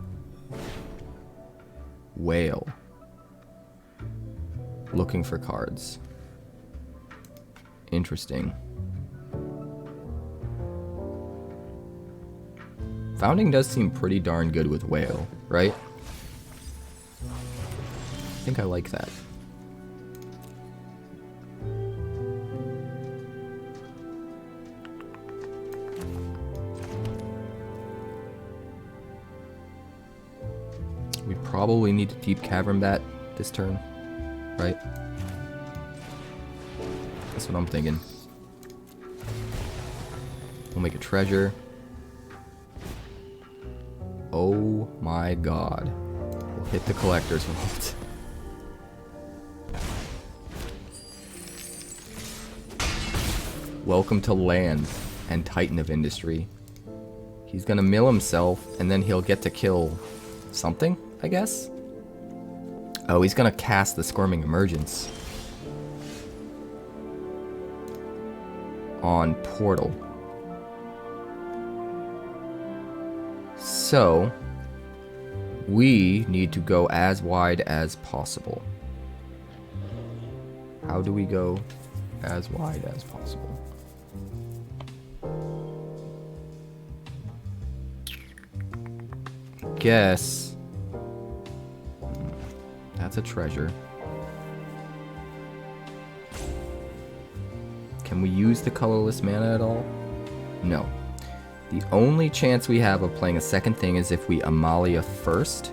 S2: Whale. Looking for cards. Interesting. Founding does seem pretty darn good with Whale, right? I think I like that. We probably need to Deep-Cavern Bat this turn, right? That's what I'm thinking. We'll make a treasure. Oh my god. We'll hit the collector's vault. Welcome to land and Titan of Industry. He's gonna mill himself and then he'll get to kill something, I guess? Oh, he's gonna cast the Squirming Emergence on Portal. So, we need to go as wide as possible. How do we go as wide as possible? Guess that's a treasure. Can we use the colorless mana at all? No. The only chance we have of playing a second thing is if we Amalia first.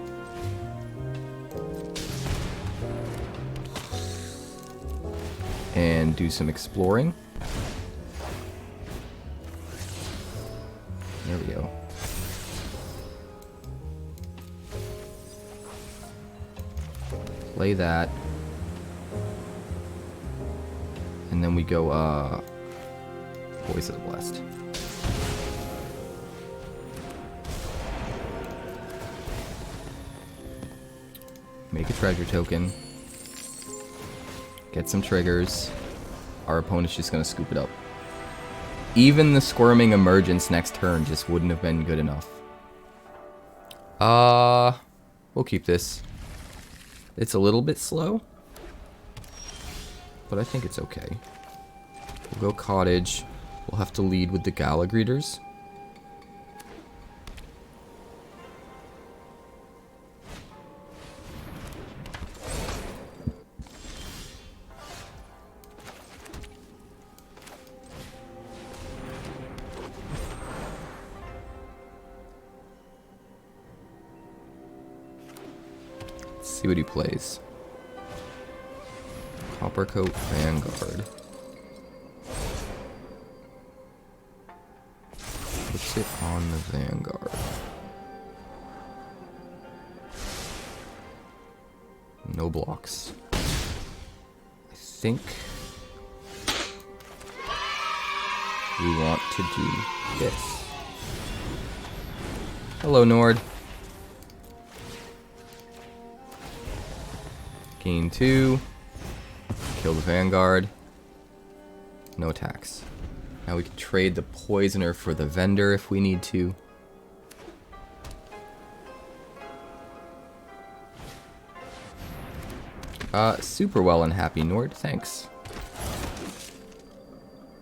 S2: And do some exploring. There we go. Play that. And then we go, Voice of the Blessed. Make a treasure token. Get some triggers. Our opponent's just gonna scoop it up. Even the Squirming Emergence next turn just wouldn't have been good enough. We'll keep this. It's a little bit slow, but I think it's okay. We'll go Cottage. We'll have to lead with the Gala Greeters. See what he plays. Coppercoat Vanguard. Puts it on the Vanguard. No blocks. I think we want to do this. Hello, Nord. Gain 2. Kill the Vanguard. No attacks. Now we can trade the Poisoner for the Vendor if we need to. Super well and happy, Nord. Thanks.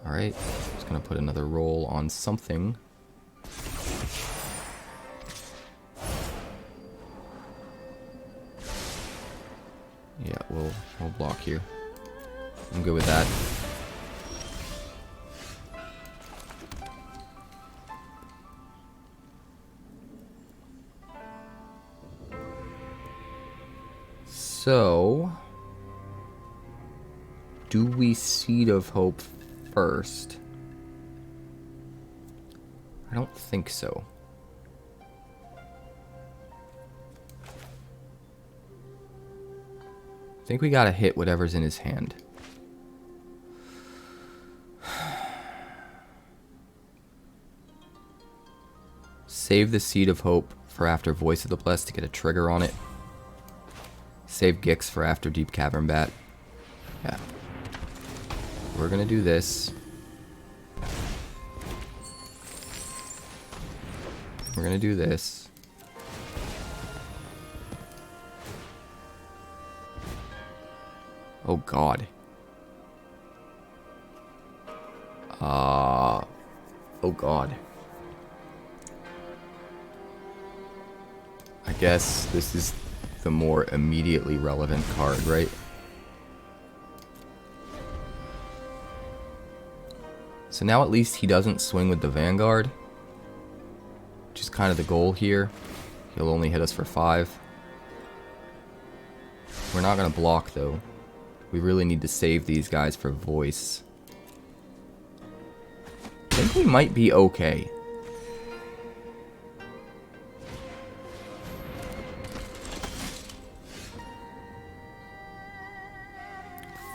S2: Alright. Just gonna put another roll on something. Yeah, we'll block here. I'm good with that. So, do we Seed of Hope first? I don't think so. I think we gotta hit whatever's in his hand. Save the Seed of Hope for after Voice of the Blessed to get a trigger on it. Save Gix for after Deep-Cavern Bat. Yeah. We're gonna do this. We're gonna do this. Oh god. Oh god. I guess this is the more immediately relevant card, right? So now at least he doesn't swing with the Vanguard, which is kind of the goal here. He'll only hit us for 5. We're not going to block though. We really need to save these guys for Voice. I think we might be okay.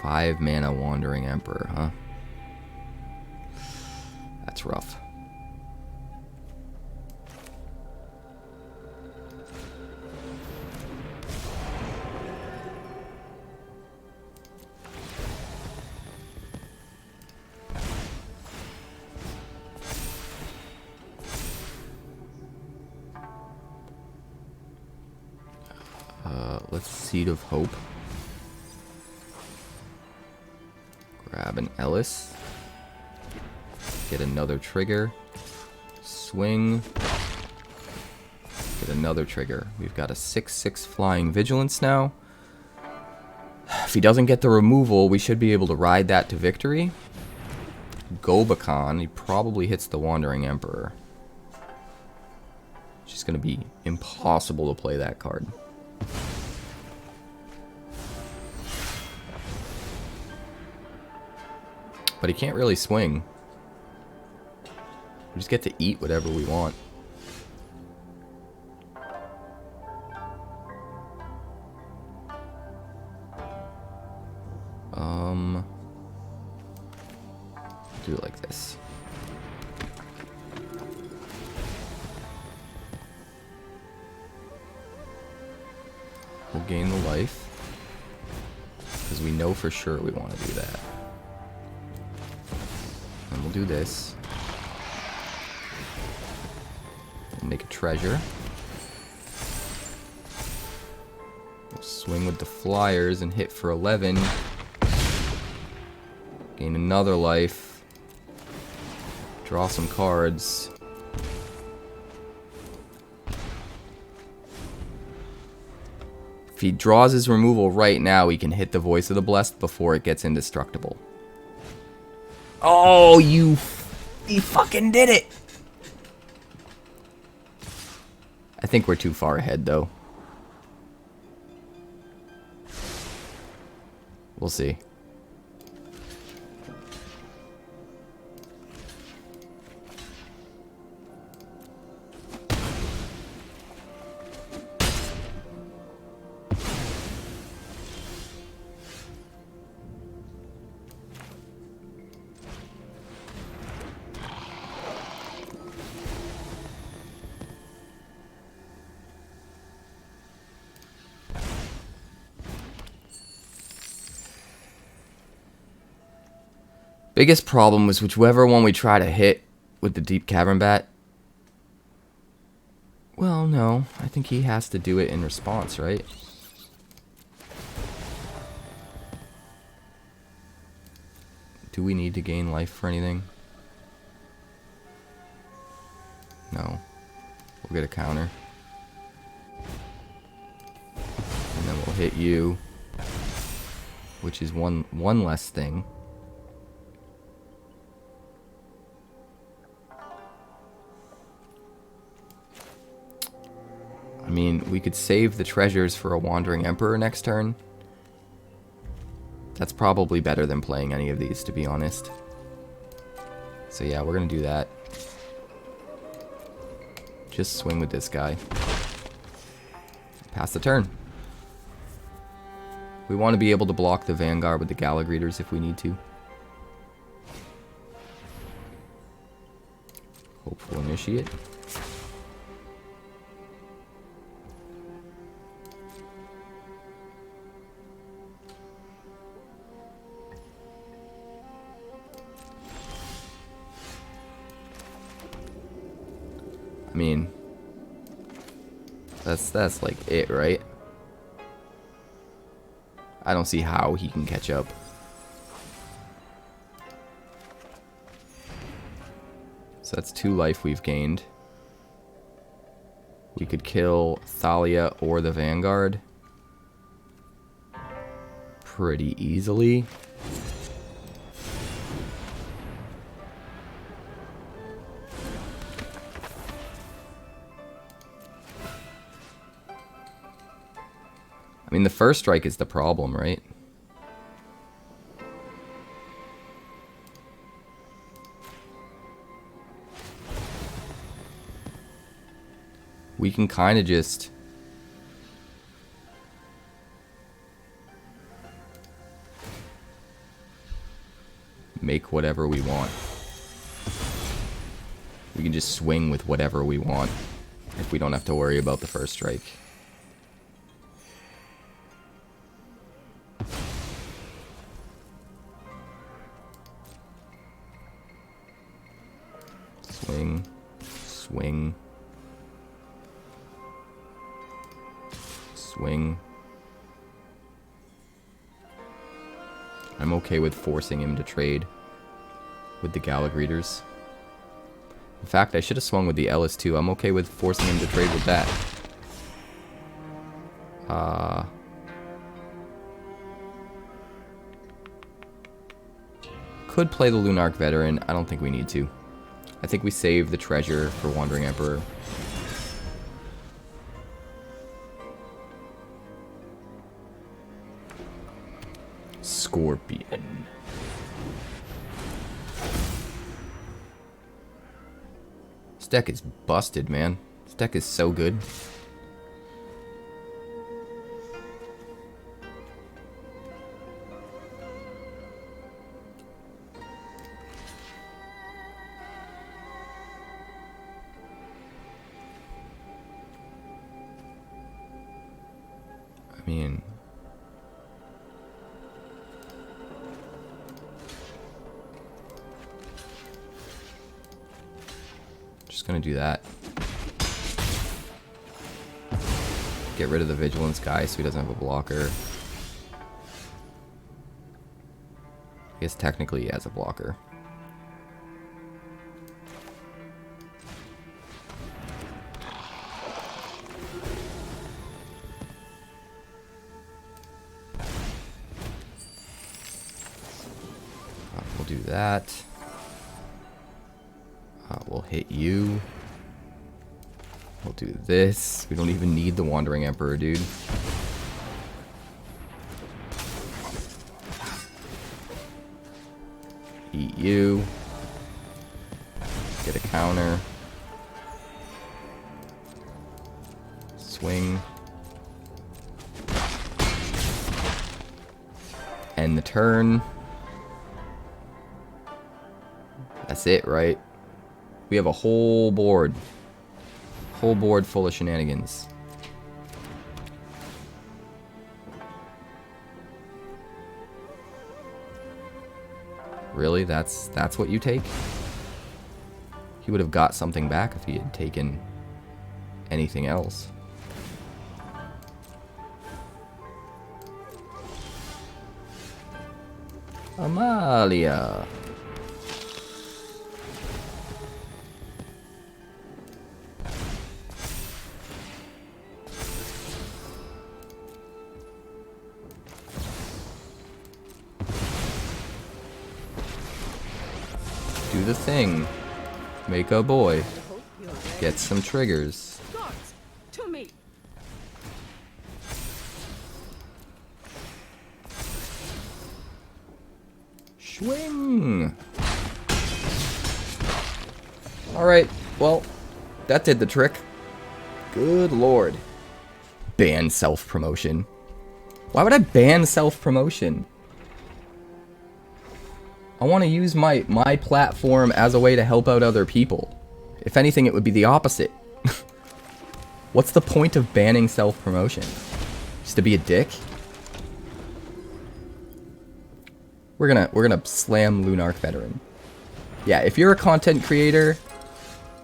S2: Five mana Wandering Emperor, huh? That's rough. Let's Seed of Hope. Grab an Ellis. Get another trigger. Swing. Get another trigger. We've got a 6/6 flying Vigilance now. If he doesn't get the removal, we should be able to ride that to victory. Gobakhan, he probably hits the Wandering Emperor. It's just going to be impossible to play that card. But he can't really swing. We just get to eat whatever we want. Do it like this. We'll gain the life, because we know for sure we want to do that. And we'll do this. We'll make a treasure. We'll swing with the flyers and hit for 11. Gain another life. Draw some cards. If he draws his removal right now, he can hit the Voice of the Blessed before it gets indestructible. Oh, he fucking did it! I think we're too far ahead, though. We'll see. Biggest problem was whichever one we try to hit with the Deep-Cavern Bat. Well, no. I think he has to do it in response, right? Do we need to gain life for anything? No. We'll get a counter. And then we'll hit you. Which is one less thing. I mean, we could save the treasures for a Wandering Emperor next turn. That's probably better than playing any of these, to be honest. So yeah, we're gonna do that. Just swing with this guy. Pass the turn. We want to be able to block the Vanguard with the Gala Greeters if we need to. Hopeful Initiate. I mean, that's like it, right? I don't see how he can catch up. So that's 2 life we've gained. We could kill Thalia or the Vanguard pretty easily. I mean, the first strike is the problem, right? We can kind of just make whatever we want. We can just swing with whatever we want if we don't have to worry about the first strike. Swing, swing, swing. I'm okay with forcing him to trade with the Gala Greeters. In fact, I should have swung with the LS2. I'm okay with forcing him to trade with that. Could play the Lunarch Veteran. I don't think we need to. I think we save the treasure for Wandering Emperor. Scorpion. This deck is busted, man. This deck is so good. I mean, just gonna do that. Get rid of the Vigilance guy so he doesn't have a blocker. I guess technically he has a blocker. We'll do that. We'll hit you. We'll do this. We don't even need the Wandering Emperor, dude. Eat you. Get a counter. Swing. End the turn. That's it, right? We have a whole board. Whole board full of shenanigans. Really? That's what you take? He would have got something back if he had taken anything else. Amalia. Do the thing. Make a boy. Get some triggers.
S5: Guards, to me.
S2: Swing. Alright, well, that did the trick. Good lord. Ban self-promotion. Why would I ban self-promotion? I want to use my platform as a way to help out other people. If anything, it would be the opposite. What's the point of banning self-promotion? Just to be a dick? We're gonna slam Lunarch Veteran. Yeah, if you're a content creator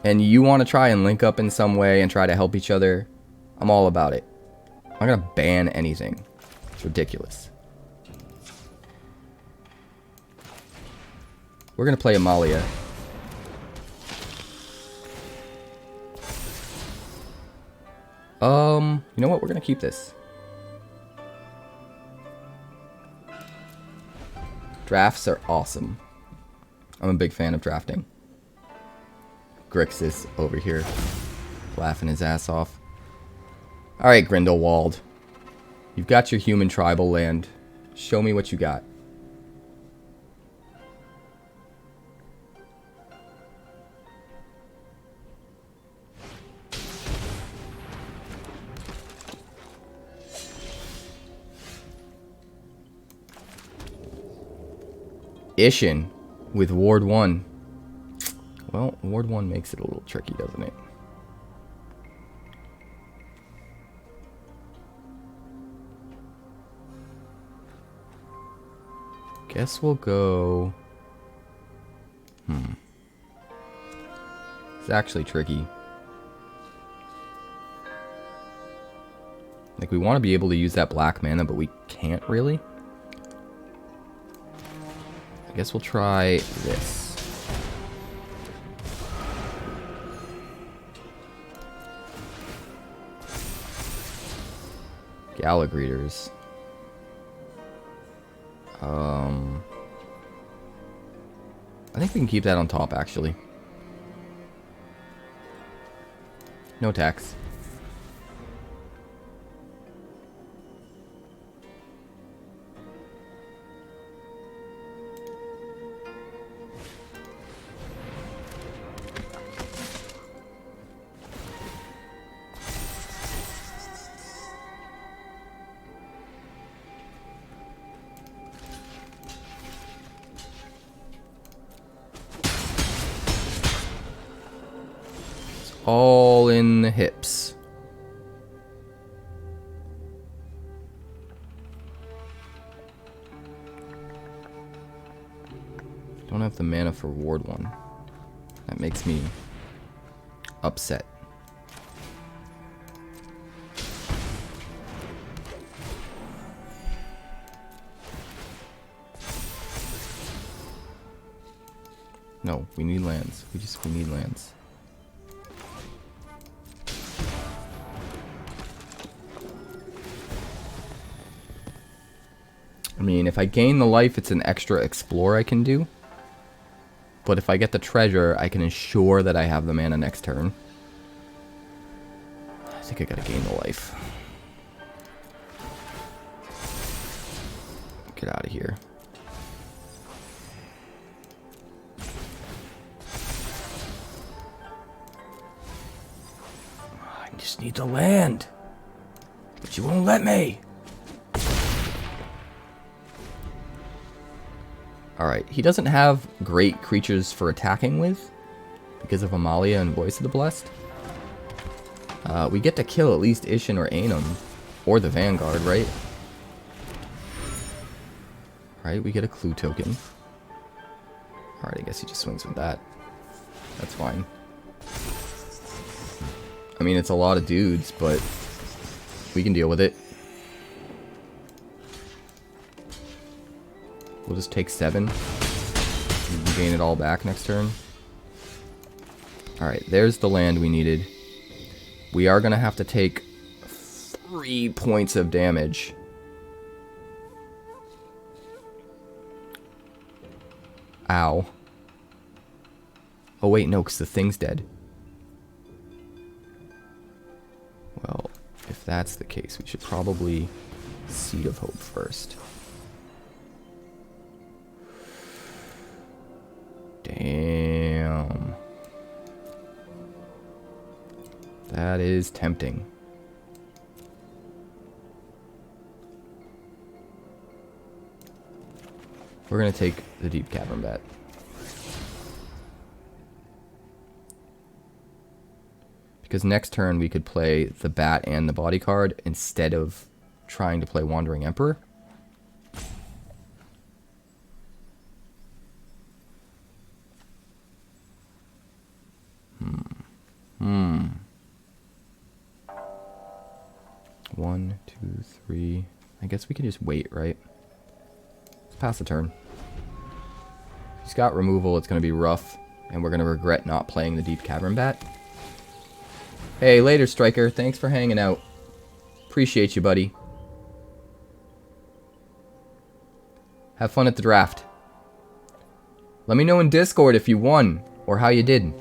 S2: and you want to try and link up in some way and try to help each other, I'm all about it. I'm gonna ban anything. It's ridiculous. We're gonna play Amalia. You know what? We're gonna keep this. Drafts are awesome. I'm a big fan of drafting. Grixis over here, laughing his ass off. Alright, Grindelwald. You've got your human tribal land. Show me what you got. Ishin with Ward 1. Well, Ward 1 makes it a little tricky, doesn't it? Guess we'll go... It's actually tricky. Like, we want to be able to use that black mana, but we can't really. I guess we'll try this. Gala Greeters. I think we can keep that on top, actually. No tax. All in the hips. Don't have the mana for Ward 1. That makes me upset. No, we need lands. We need lands. I mean, if I gain the life, it's an extra explore I can do. But if I get the treasure, I can ensure that I have the mana next turn. I think I gotta gain the life. Get out of here. I just need the land. But you won't let me. Alright, he doesn't have great creatures for attacking with because of Amalia and Voice of the Blessed. We get to kill at least Ishin or Ainum or the Vanguard, right? Right, we get a clue token. Alright, I guess he just swings with that. That's fine. I mean, it's a lot of dudes, but we can deal with it. We'll just take 7. We can gain it all back next turn. Alright, there's the land we needed. We are going to have to take 3 points of damage. Ow. Oh wait, no, because the thing's dead. Well, if that's the case, we should probably Seed of Hope first. Damn. That is tempting. We're going to take the Deep-Cavern Bat. Because next turn we could play the Bat and the Bodyguard instead of trying to play Wandering Emperor. One, two, three. I guess we could just wait, right? Let's pass the turn. If he's got removal, it's going to be rough, and we're going to regret not playing the Deep-Cavern Bat. Hey, later, Striker. Thanks for hanging out. Appreciate you, buddy. Have fun at the draft. Let me know in Discord if you won, or how you did.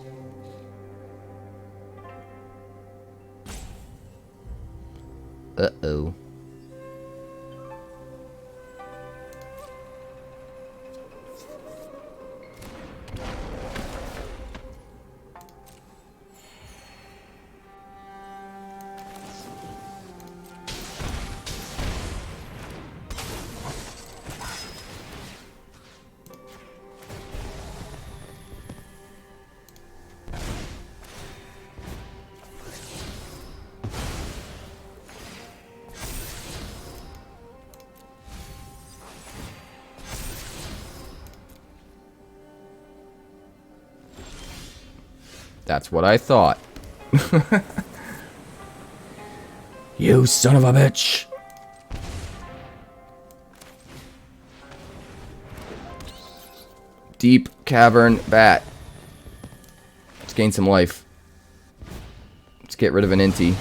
S2: Uh-oh. That's what I thought. You son of a bitch! Deep-Cavern Bat. Let's gain some life. Let's get rid of an Inti.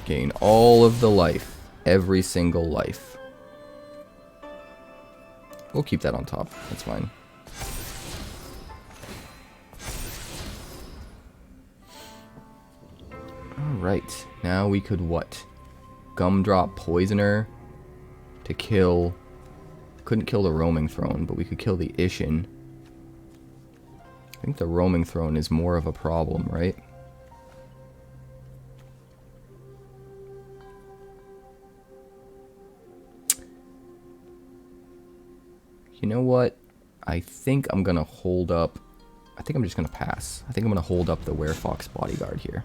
S2: Gain all of the life. Every single life. We'll keep that on top. That's fine. Alright, now we could what? Gumdrop Poisoner to kill... Couldn't kill the Roaming Throne, but we could kill the Ishin. I think the Roaming Throne is more of a problem, right? You know what? I think I'm gonna hold up... I think I'm just gonna pass. I think I'm gonna hold up the Werefox Bodyguard here.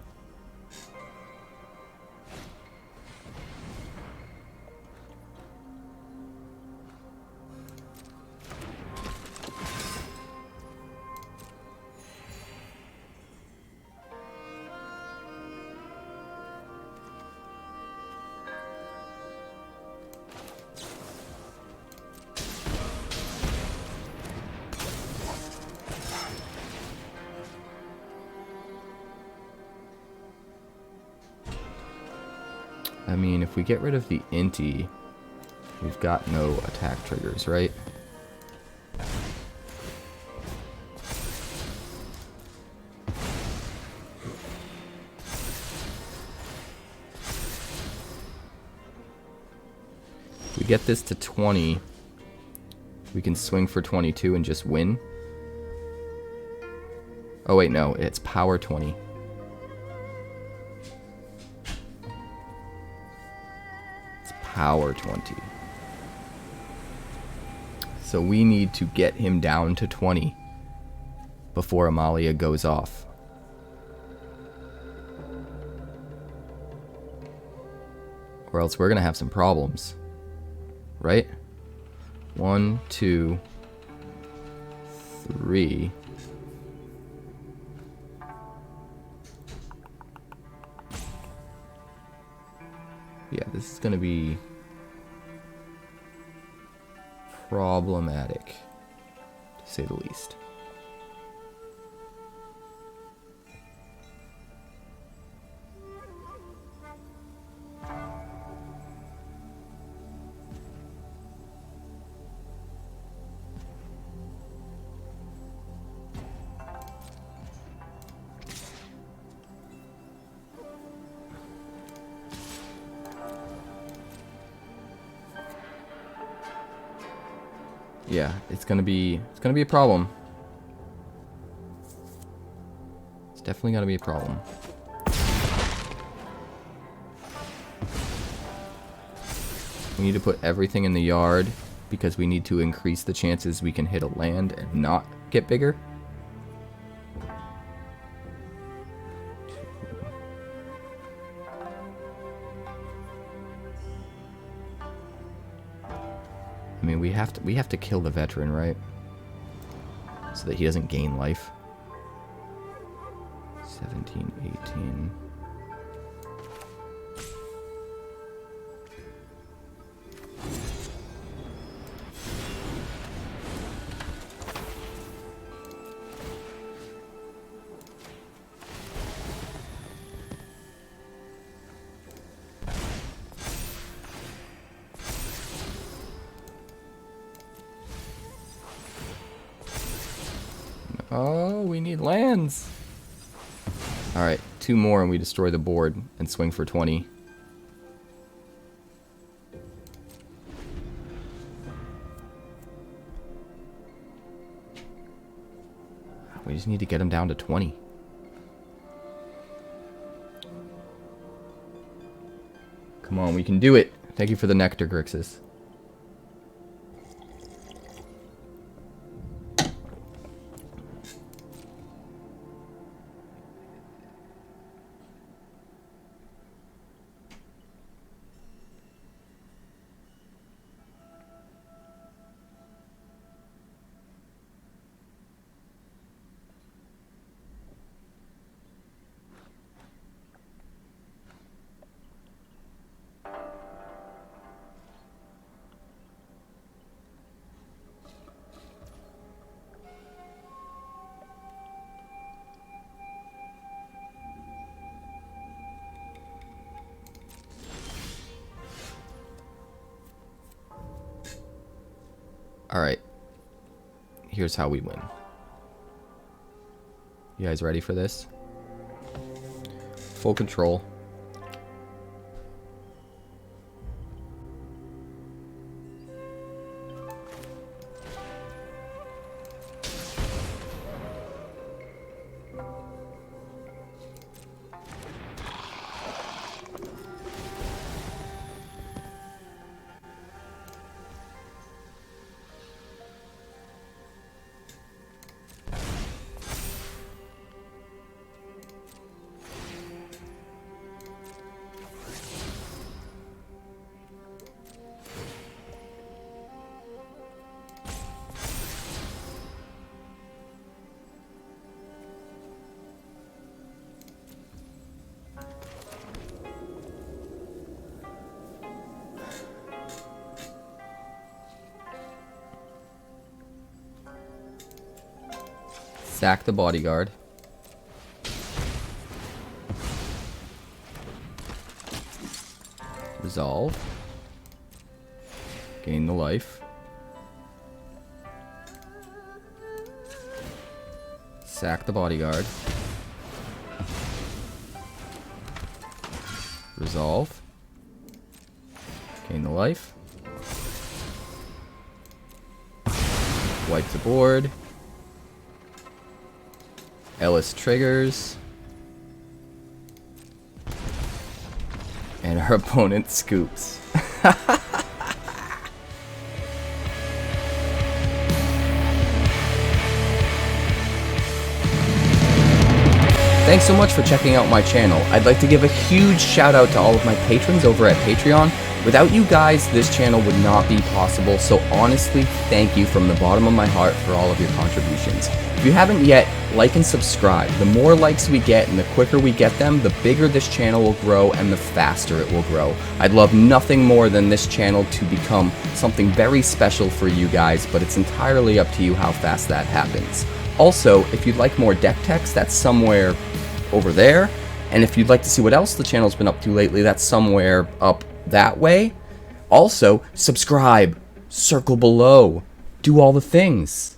S2: I mean, if we get rid of the Inti, we've got no attack triggers, right? If we get this to 20, we can swing for 22 and just win. Oh wait, no, it's power 20. Power 20. So we need to get him down to 20 before Amalia goes off. Or else we're going to have some problems. Right? 1, 2, 3. Yeah, this is gonna be problematic, to say the least. Yeah, it's gonna be a problem. It's definitely gonna be a problem. We need to put everything in the yard because we need to increase the chances we can hit a land and not get bigger. I mean, we have to kill the veteran, right? So that he doesn't gain life. 17, 18. Oh, we need lands. Alright, 2 more and we destroy the board and swing for 20. We just need to get him down to 20. Come on, we can do it. Thank you for the nectar, Grixis. Alright. Here's how we win. You guys ready for this? Full control. Sack the bodyguard. Resolve. Gain the life. Sack the bodyguard. Resolve. Gain the life. Wipe the board. Ellis triggers. And our opponent scoops. Thanks so much for checking out my channel. I'd like to give a huge shout out to all of my patrons over at Patreon. Without you guys, this channel would not be possible, so honestly, thank you from the bottom of my heart for all of your contributions. If you haven't yet, like and subscribe. The more likes we get and the quicker we get them, the bigger this channel will grow and the faster it will grow. I'd love nothing more than this channel to become something very special for you guys, but it's entirely up to you how fast that happens. Also, if you'd like more deck techs, that's somewhere over there. And if you'd like to see what else the channel's been up to lately, that's somewhere up that way. Also, subscribe, circle below, do all the things.